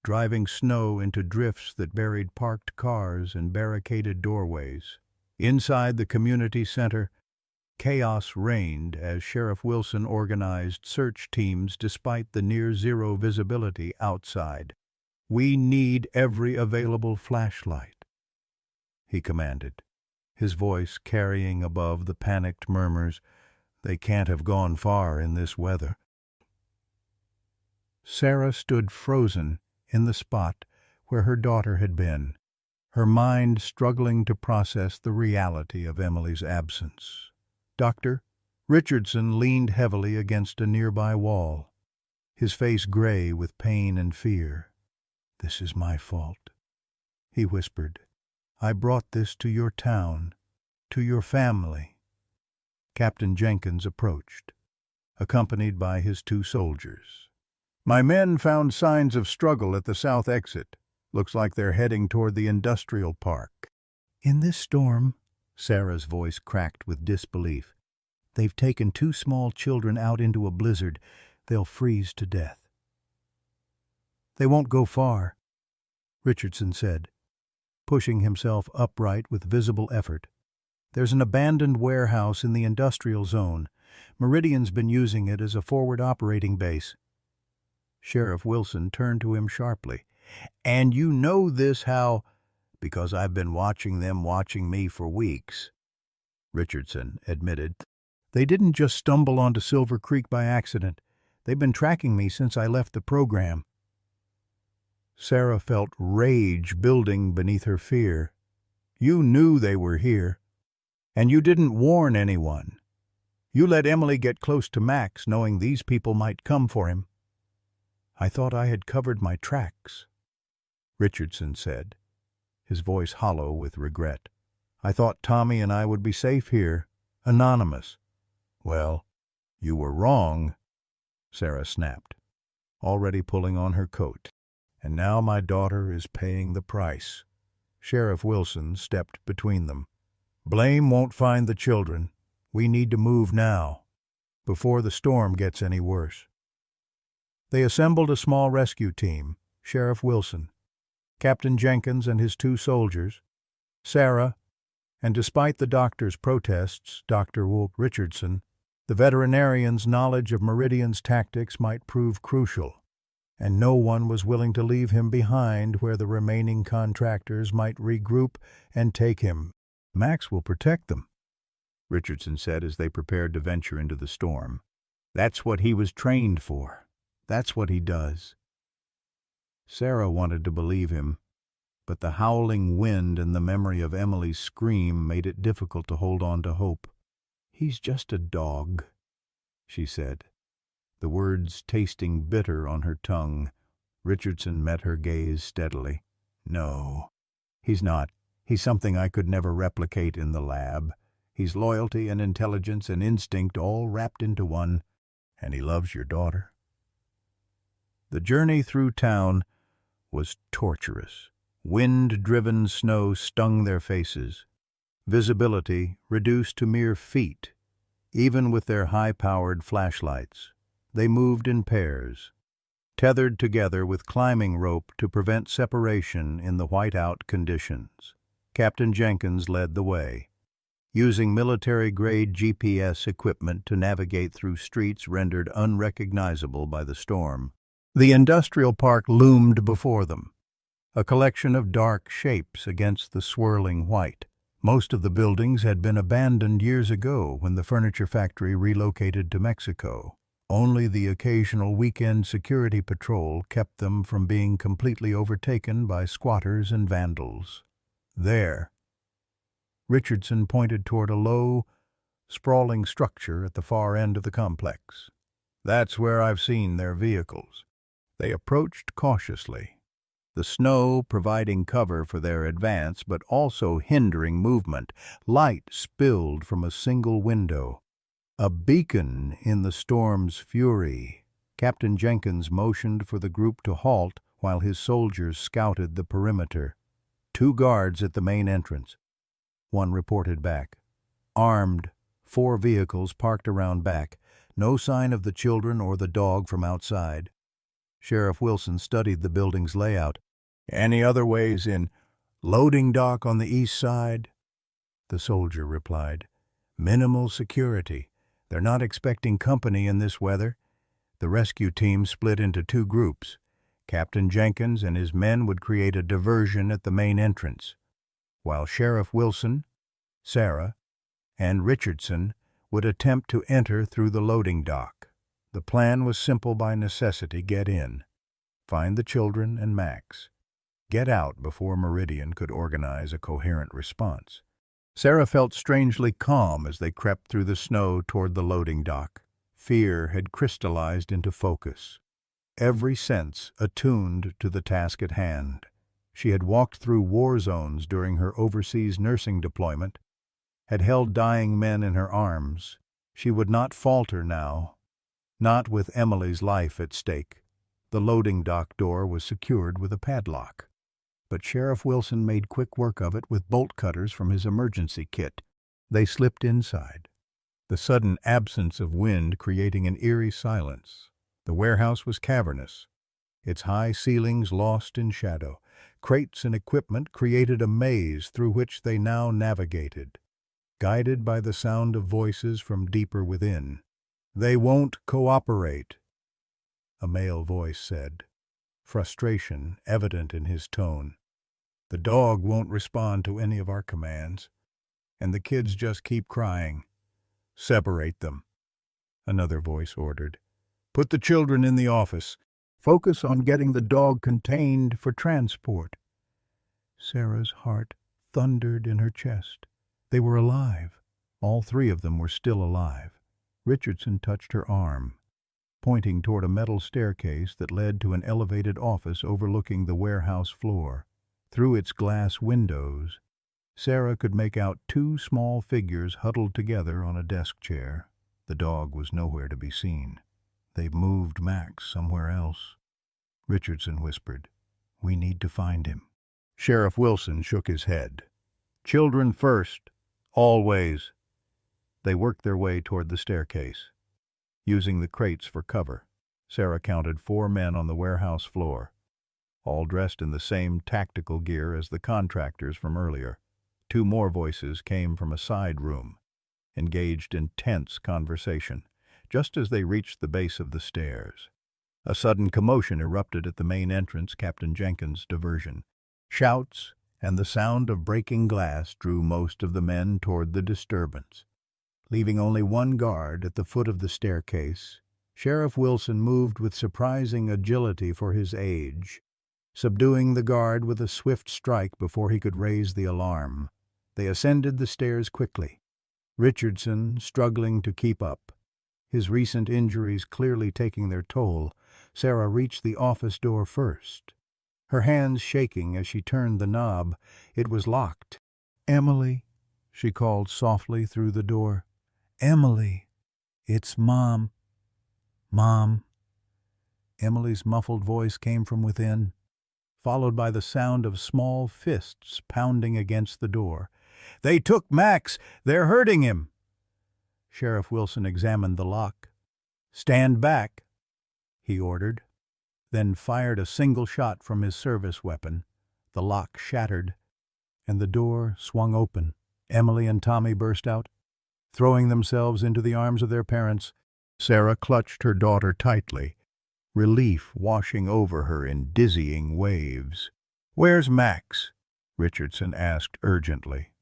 S1: driving snow into drifts that buried parked cars and barricaded doorways. Inside the community center, chaos reigned as Sheriff Wilson organized search teams despite the near-zero visibility outside. "We need every available flashlight," he commanded, his voice carrying above the panicked murmurs. "They can't have gone far in this weather." Sarah stood frozen in the spot where her daughter had been, her mind struggling to process the reality of Emily's absence. Dr. Richardson leaned heavily against a nearby wall, his face gray with pain and fear. "This is my fault," he whispered. "I brought this to your town, to your family." Captain Jenkins approached, accompanied by his 2 soldiers. "My men found signs of struggle at the south exit. Looks like they're heading toward the industrial park." "In this storm," Sarah's voice cracked with disbelief, "they've taken 2 small children out into a blizzard. They'll freeze to death." "They won't go far," Richardson said, pushing himself upright with visible effort. "There's an abandoned warehouse in the industrial zone. Meridian's been using it as a forward operating base." Sheriff Wilson turned to him sharply. "And you know this how—" "Because I've been watching them watching me for weeks," Richardson admitted. "They didn't just stumble onto Silver Creek by accident. They've been tracking me since I left the program." Sarah felt rage building beneath her fear. "You knew they were here, and you didn't warn anyone. You let Emily get close to Max, knowing these people might come for him." "I thought I had covered my tracks," Richardson said, his voice hollow with regret. "I thought Tommy and I would be safe here, anonymous." "Well, you were wrong," Sarah snapped, already pulling on her coat. "And now my daughter is paying the price." Sheriff Wilson stepped between them. "Blame won't find the children. We need to move now, before the storm gets any worse." They assembled a small rescue team, Sheriff Wilson, Captain Jenkins and his 2 soldiers, Sarah, and despite the doctor's protests, Dr. Walt Richardson, the veterinarian's knowledge of Meridian's tactics might prove crucial, and no one was willing to leave him behind where the remaining contractors might regroup and take him. "Max will protect them," Richardson said as they prepared to venture into the storm. "That's what he was trained for. That's what he does." Sarah wanted to believe him, but the howling wind and the memory of Emily's scream made it difficult to hold on to hope. "He's just a dog," she said, the words tasting bitter on her tongue. Richardson met her gaze steadily. "No, he's not. He's something I could never replicate in the lab. He's loyalty and intelligence and instinct all wrapped into one, and he loves your daughter." The journey through town was torturous. Wind-driven snow stung their faces. Visibility reduced to mere feet, even with their high-powered flashlights. They moved in pairs, tethered together with climbing rope to prevent separation in the whiteout conditions. Captain Jenkins led the way, using military-grade GPS equipment to navigate through streets rendered unrecognizable by the storm. The industrial park loomed before them, a collection of dark shapes against the swirling white. Most of the buildings had been abandoned years ago when the furniture factory relocated to Mexico. Only the occasional weekend security patrol kept them from being completely overtaken by squatters and vandals. There, Richardson pointed toward a low, sprawling structure at the far end of the complex. "That's where I've seen their vehicles." They approached cautiously, the snow providing cover for their advance but also hindering movement. Light spilled from a single window, a beacon in the storm's fury. Captain Jenkins motioned for the group to halt while his soldiers scouted the perimeter. 2 guards at the main entrance, one reported back. Armed, 4 vehicles parked around back, no sign of the children or the dog from outside. Sheriff Wilson studied the building's layout. "Any other ways in?" "Loading dock on the east side," the soldier replied. "Minimal security. They're not expecting company in this weather." The rescue team split into 2 groups. Captain Jenkins and his men would create a diversion at the main entrance, while Sheriff Wilson, Sarah, and Richardson would attempt to enter through the loading dock. The plan was simple by necessity: get in, find the children and Max, get out before Meridian could organize a coherent response. Sarah felt strangely calm as they crept through the snow toward the loading dock. Fear had crystallized into focus, every sense attuned to the task at hand. She had walked through war zones during her overseas nursing deployment, had held dying men in her arms. She would not falter now, not with Emily's life at stake. The loading dock door was secured with a padlock, but Sheriff Wilson made quick work of it with bolt cutters from his emergency kit. They slipped inside, the sudden absence of wind creating an eerie silence. The warehouse was cavernous, its high ceilings lost in shadow. Crates and equipment created a maze through which they now navigated, guided by the sound of voices from deeper within. "They won't cooperate," a male voice said, frustration evident in his tone. "The dog won't respond to any of our commands, and the kids just keep crying." "Separate them," another voice ordered. "Put the children in the office. Focus on getting the dog contained for transport." Sarah's heart thundered in her chest. They were alive. All three of them were still alive. Richardson touched her arm, pointing toward a metal staircase that led to an elevated office overlooking the warehouse floor. Through its glass windows, Sarah could make out two small figures huddled together on a desk chair. The dog was nowhere to be seen. "They've moved Max somewhere else," Richardson whispered. "We need to find him." Sheriff Wilson shook his head. "Children first, always." They worked their way toward the staircase, using the crates for cover. Sarah counted 4 men on the warehouse floor, all dressed in the same tactical gear as the contractors from earlier. 2 more voices came from a side room, engaged in tense conversation. Just as they reached the base of the stairs, a sudden commotion erupted at the main entrance, Captain Jenkins' diversion. Shouts and the sound of breaking glass drew most of the men toward the disturbance. Leaving only 1 guard at the foot of the staircase, Sheriff Wilson moved with surprising agility for his age, subduing the guard with a swift strike before he could raise the alarm. They ascended the stairs quickly, Richardson struggling to keep up, his recent injuries clearly taking their toll. Sarah reached the office door first, her hands shaking as she turned the knob. It was locked. "Emily," she called softly through the door. "Emily, it's Mom. Mom." Emily's muffled voice came from within, followed by the sound of small fists pounding against the door. "They took Max! They're hurting him!" Sheriff Wilson examined the lock. "Stand back," he ordered, then fired a single shot from his service weapon. The lock shattered, and the door swung open. Emily and Tommy burst out, throwing themselves into the arms of their parents. Sarah clutched her daughter tightly, relief washing over her in dizzying waves. "Where's Max?" Richardson asked urgently,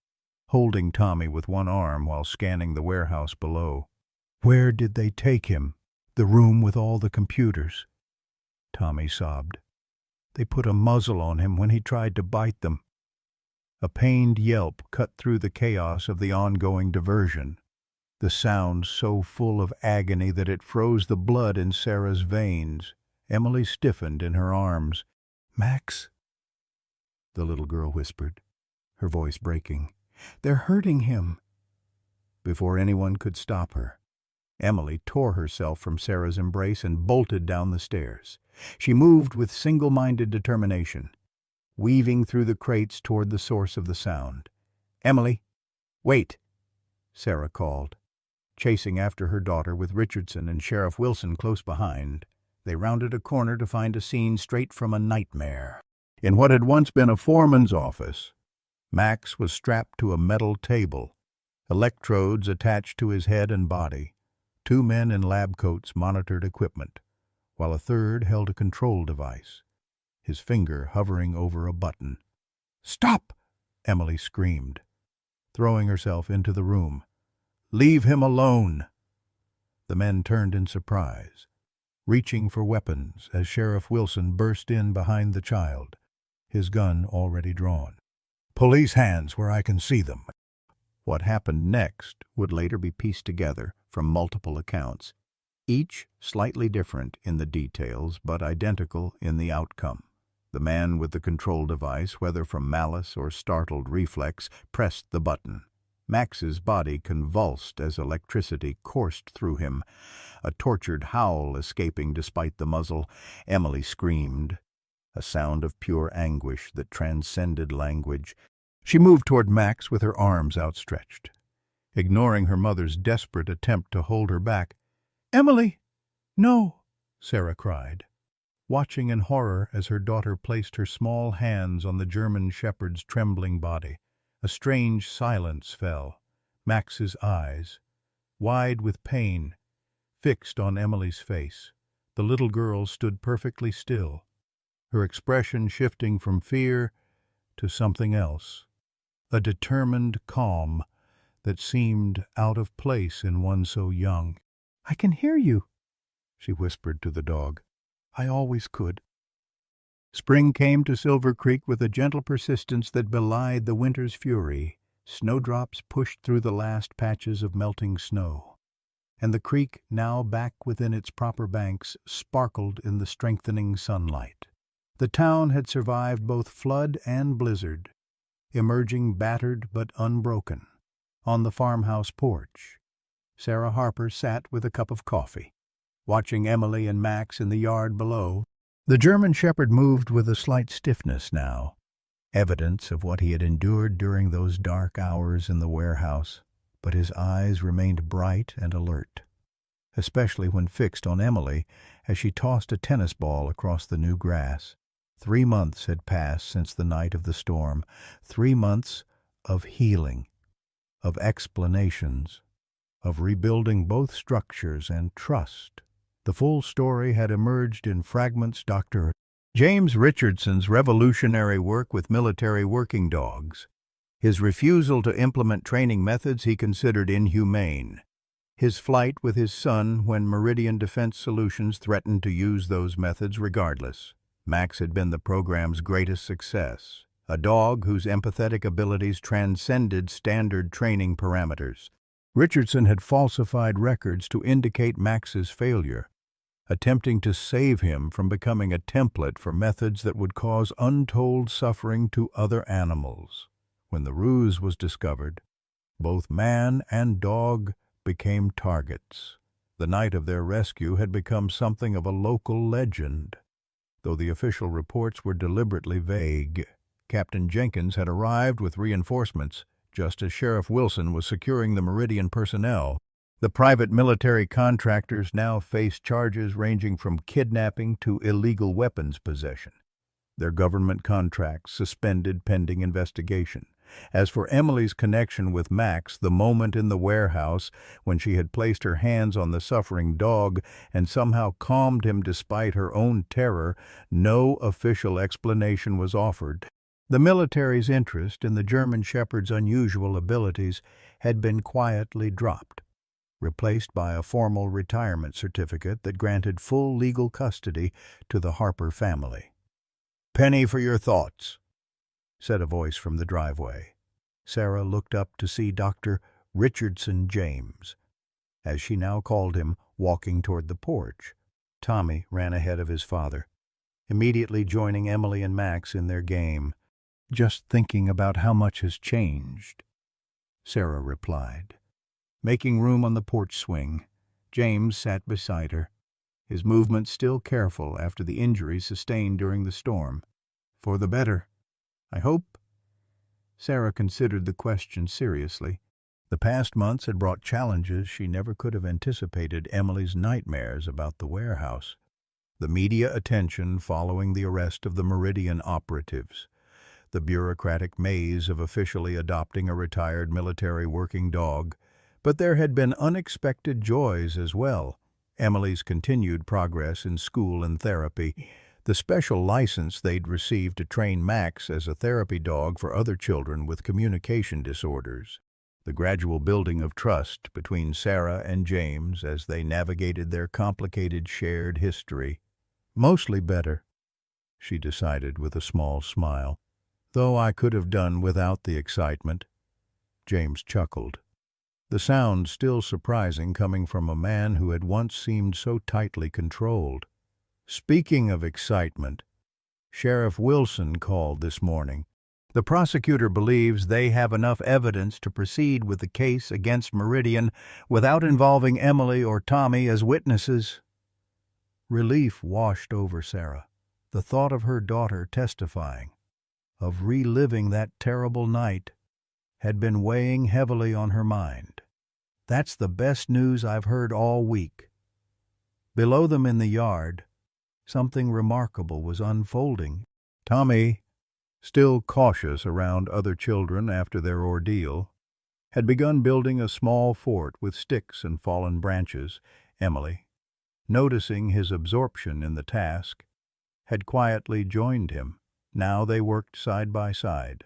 S1: holding Tommy with one arm while scanning the warehouse below. "Where did they take him? The room with all the computers?" Tommy sobbed. "They put a muzzle on him when he tried to bite them." A pained yelp cut through the chaos of the ongoing diversion, the sound so full of agony that it froze the blood in Sarah's veins. Emily stiffened in her arms. "Max," the little girl whispered, her voice breaking. "They're hurting him." Before anyone could stop her, Emily tore herself from Sarah's embrace and bolted down the stairs. She moved with single-minded determination, weaving through the crates toward the source of the sound. "Emily, wait," Sarah called. Chasing after her daughter with Richardson and Sheriff Wilson close behind, they rounded a corner to find a scene straight from a nightmare. In what had once been a foreman's office, Max was strapped to a metal table, electrodes attached to his head and body. 2 men in lab coats monitored equipment, while a third held a control device, his finger hovering over a button. "Stop!" Emily screamed, throwing herself into the room. "Leave him alone!" The men turned in surprise, reaching for weapons as Sheriff Wilson burst in behind the child, his gun already drawn. "Police hands where I can see them." What happened next would later be pieced together from multiple accounts, each slightly different in the details but identical in the outcome. The man with the control device, whether from malice or startled reflex, pressed the button. Max's body convulsed as electricity coursed through him, a tortured howl escaping despite the muzzle. Emily screamed, a sound of pure anguish that transcended language. She moved toward Max with her arms outstretched, ignoring her mother's desperate attempt to hold her back. "Emily! No!" Sarah cried, watching in horror as her daughter placed her small hands on the German shepherd's trembling body. A strange silence fell. Max's eyes, wide with pain, fixed on Emily's face. The little girl stood perfectly still, her expression shifting from fear to something else, a determined calm that seemed out of place in one so young. "I can hear you," she whispered to the dog. "I always could." Spring came to Silver Creek with a gentle persistence that belied the winter's fury. Snowdrops pushed through the last patches of melting snow, and the creek, now back within its proper banks, sparkled in the strengthening sunlight. The town had survived both flood and blizzard, emerging battered but unbroken. On the farmhouse porch, Sarah Harper sat with a cup of coffee, watching Emily and Max in the yard below. The German shepherd moved with a slight stiffness now, evidence of what he had endured during those dark hours in the warehouse, but his eyes remained bright and alert, especially when fixed on Emily as she tossed a tennis ball across the new grass. 3 months had passed since the night of the storm, 3 months of healing, of explanations, of rebuilding both structures and trust. The full story had emerged in fragments. Dr. James Richardson's revolutionary work with military working dogs, his refusal to implement training methods he considered inhumane, his flight with his son when Meridian Defense Solutions threatened to use those methods regardless. Max had been the program's greatest success, a dog whose empathetic abilities transcended standard training parameters. Richardson had falsified records to indicate Max's failure, attempting to save him from becoming a template for methods that would cause untold suffering to other animals. When the ruse was discovered, both man and dog became targets. The night of their rescue had become something of a local legend. Though the official reports were deliberately vague, Captain Jenkins had arrived with reinforcements just as Sheriff Wilson was securing the Meridian personnel. The private military contractors now faced charges ranging from kidnapping to illegal weapons possession, their government contracts suspended pending investigation. As for Emily's connection with Max, the moment in the warehouse when she had placed her hands on the suffering dog and somehow calmed him despite her own terror, no official explanation was offered. The military's interest in the German shepherd's unusual abilities had been quietly dropped, replaced by a formal retirement certificate that granted full legal custody to the Harper family. "Penny for your thoughts," said a voice from the driveway. Sarah looked up to see Dr. Richardson James, as she now called him, walking toward the porch. Tommy ran ahead of his father, immediately joining Emily and Max in their game. "Just thinking about how much has changed," Sarah replied. Making room on the porch swing, James sat beside her, his movements still careful after the injuries sustained during the storm. "For the better, I hope?" Sarah considered the question seriously. The past months had brought challenges she never could have anticipated. Emily's nightmares about the warehouse, the media attention following the arrest of the Meridian operatives, the bureaucratic maze of officially adopting a retired military working dog. But there had been unexpected joys as well. Emily's continued progress in school and therapy, the special license they'd received to train Max as a therapy dog for other children with communication disorders, the gradual building of trust between Sarah and James as they navigated their complicated shared history. "Mostly better," she decided with a small smile. Though I could have done without the excitement. James chuckled, the sound still surprising coming from a man who had once seemed so tightly controlled. Speaking of excitement, Sheriff Wilson called this morning. The prosecutor believes they have enough evidence to proceed with the case against Meridian without involving Emily or Tommy as witnesses. Relief washed over Sarah. The thought of her daughter testifying, of reliving that terrible night, had been weighing heavily on her mind. That's the best news I've heard all week. Below them in the yard, something remarkable was unfolding. Tommy, still cautious around other children after their ordeal, had begun building a small fort with sticks and fallen branches. Emily, noticing his absorption in the task, had quietly joined him. Now they worked side by side,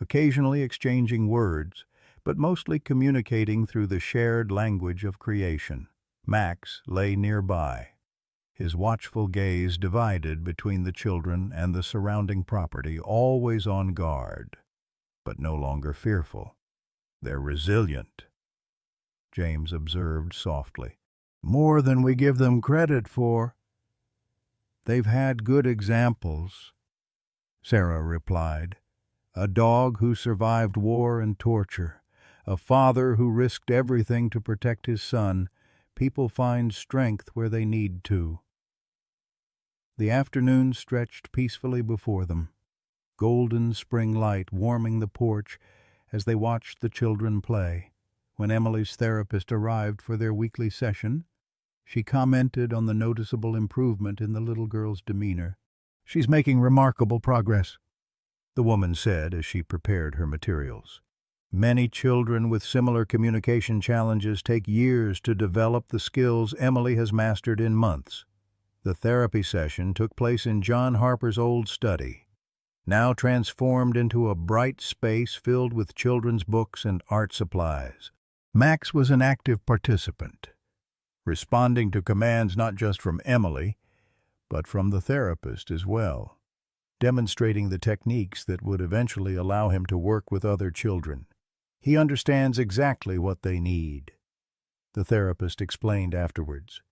S1: occasionally exchanging words, but mostly communicating through the shared language of creation. Max lay nearby, his watchful gaze divided between the children and the surrounding property, always on guard, but no longer fearful. They're resilient, James observed softly. More than we give them credit for. They've had good examples, Sarah replied. A dog who survived war and torture, a father who risked everything to protect his son. People find strength where they need to. The afternoon stretched peacefully before them, golden spring light warming the porch as they watched the children play. When Emily's therapist arrived for their weekly session, she commented on the noticeable improvement in the little girl's demeanor. "She's making remarkable progress," the woman said as she prepared her materials. Many children with similar communication challenges take years to develop the skills Emily has mastered in months. The therapy session took place in John Harper's old study, now transformed into a bright space filled with children's books and art supplies. Max was an active participant, responding to commands not just from Emily, but from the therapist as well, demonstrating the techniques that would eventually allow him to work with other children. He understands exactly what they need, the therapist explained afterwards.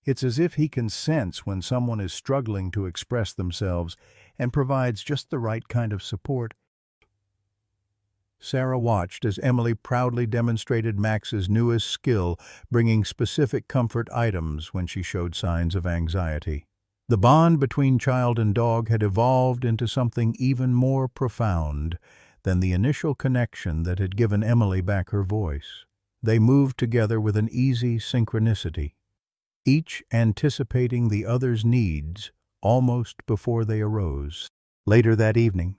S1: It's as if he can sense when someone is struggling to express themselves and provides just the right kind of support. Sarah watched as Emily proudly demonstrated Max's newest skill, bringing specific comfort items when she showed signs of anxiety. The bond between child and dog had evolved into something even more profound than the initial connection that had given Emily back her voice. They moved together with an easy synchronicity, each anticipating the other's needs almost before they arose. Later that evening,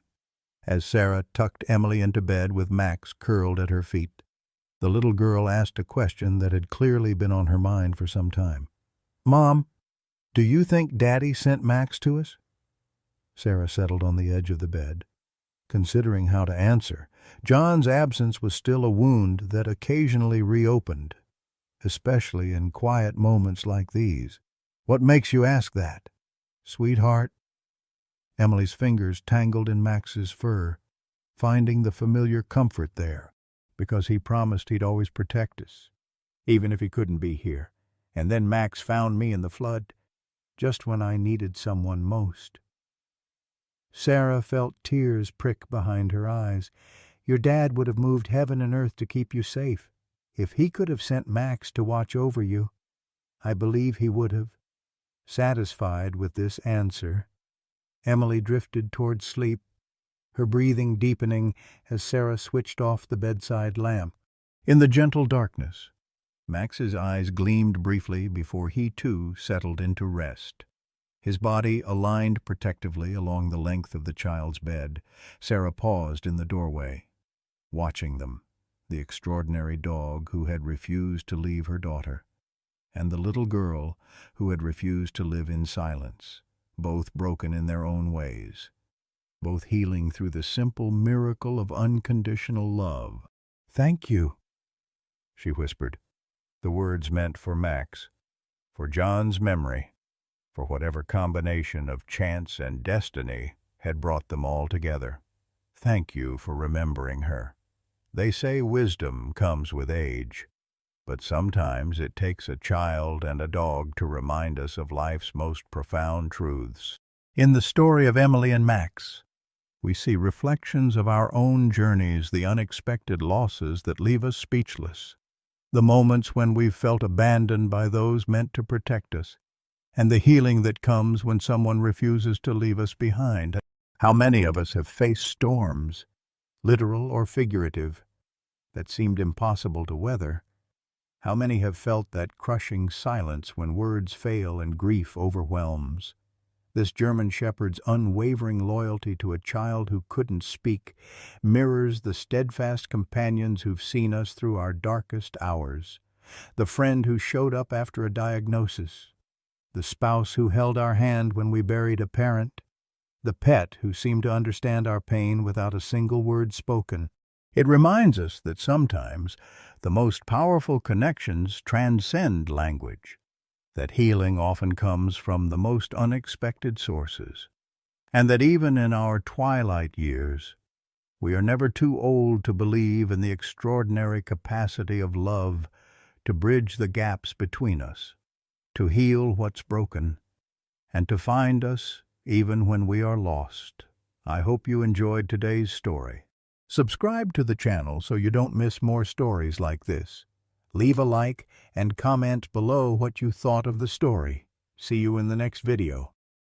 S1: as Sarah tucked Emily into bed with Max curled at her feet, the little girl asked a question that had clearly been on her mind for some time. "Mom, do you think Daddy sent Max to us?" Sarah settled on the edge of the bed, considering how to answer. John's absence was still a wound that occasionally reopened, especially in quiet moments like these. "What makes you ask that, sweetheart?" Emily's fingers tangled in Max's fur, finding the familiar comfort there, because he promised he'd always protect us, even if he couldn't be here. And then Max found me in the flood, just when I needed someone most. Sarah felt tears prick behind her eyes. "Your dad would have moved heaven and earth to keep you safe. If he could have sent Max to watch over you, I believe he would have." Satisfied with this answer, Emily drifted toward sleep, her breathing deepening as Sarah switched off the bedside lamp. In the gentle darkness, Max's eyes gleamed briefly before he too settled into rest. His body aligned protectively along the length of the child's bed. Sarah paused in the doorway, watching them, the extraordinary dog who had refused to leave her daughter, and the little girl who had refused to live in silence, both broken in their own ways, both healing through the simple miracle of unconditional love. "Thank you," she whispered, the words meant for Max, for John's memory, for whatever combination of chance and destiny had brought them all together. Thank you for remembering her. They say wisdom comes with age, but sometimes it takes a child and a dog to remind us of life's most profound truths. In the story of Emily and Max, we see reflections of our own journeys, the unexpected losses that leave us speechless, the moments when we've felt abandoned by those meant to protect us, and the healing that comes when someone refuses to leave us behind. How many of us have faced storms, literal or figurative, that seemed impossible to weather? How many have felt that crushing silence when words fail and grief overwhelms? This German shepherd's unwavering loyalty to a child who couldn't speak mirrors the steadfast companions who've seen us through our darkest hours. The friend who showed up after a diagnosis, the spouse who held our hand when we buried a parent, the pet who seemed to understand our pain without a single word spoken. It reminds us that sometimes the most powerful connections transcend language, that healing often comes from the most unexpected sources, and that even in our twilight years, we are never too old to believe in the extraordinary capacity of love to bridge the gaps between us, to heal what's broken, and to find us even when we are lost. I hope you enjoyed today's story. Subscribe to the channel so you don't miss more stories like this. Leave a like and comment below what you thought of the story. See you in the next video.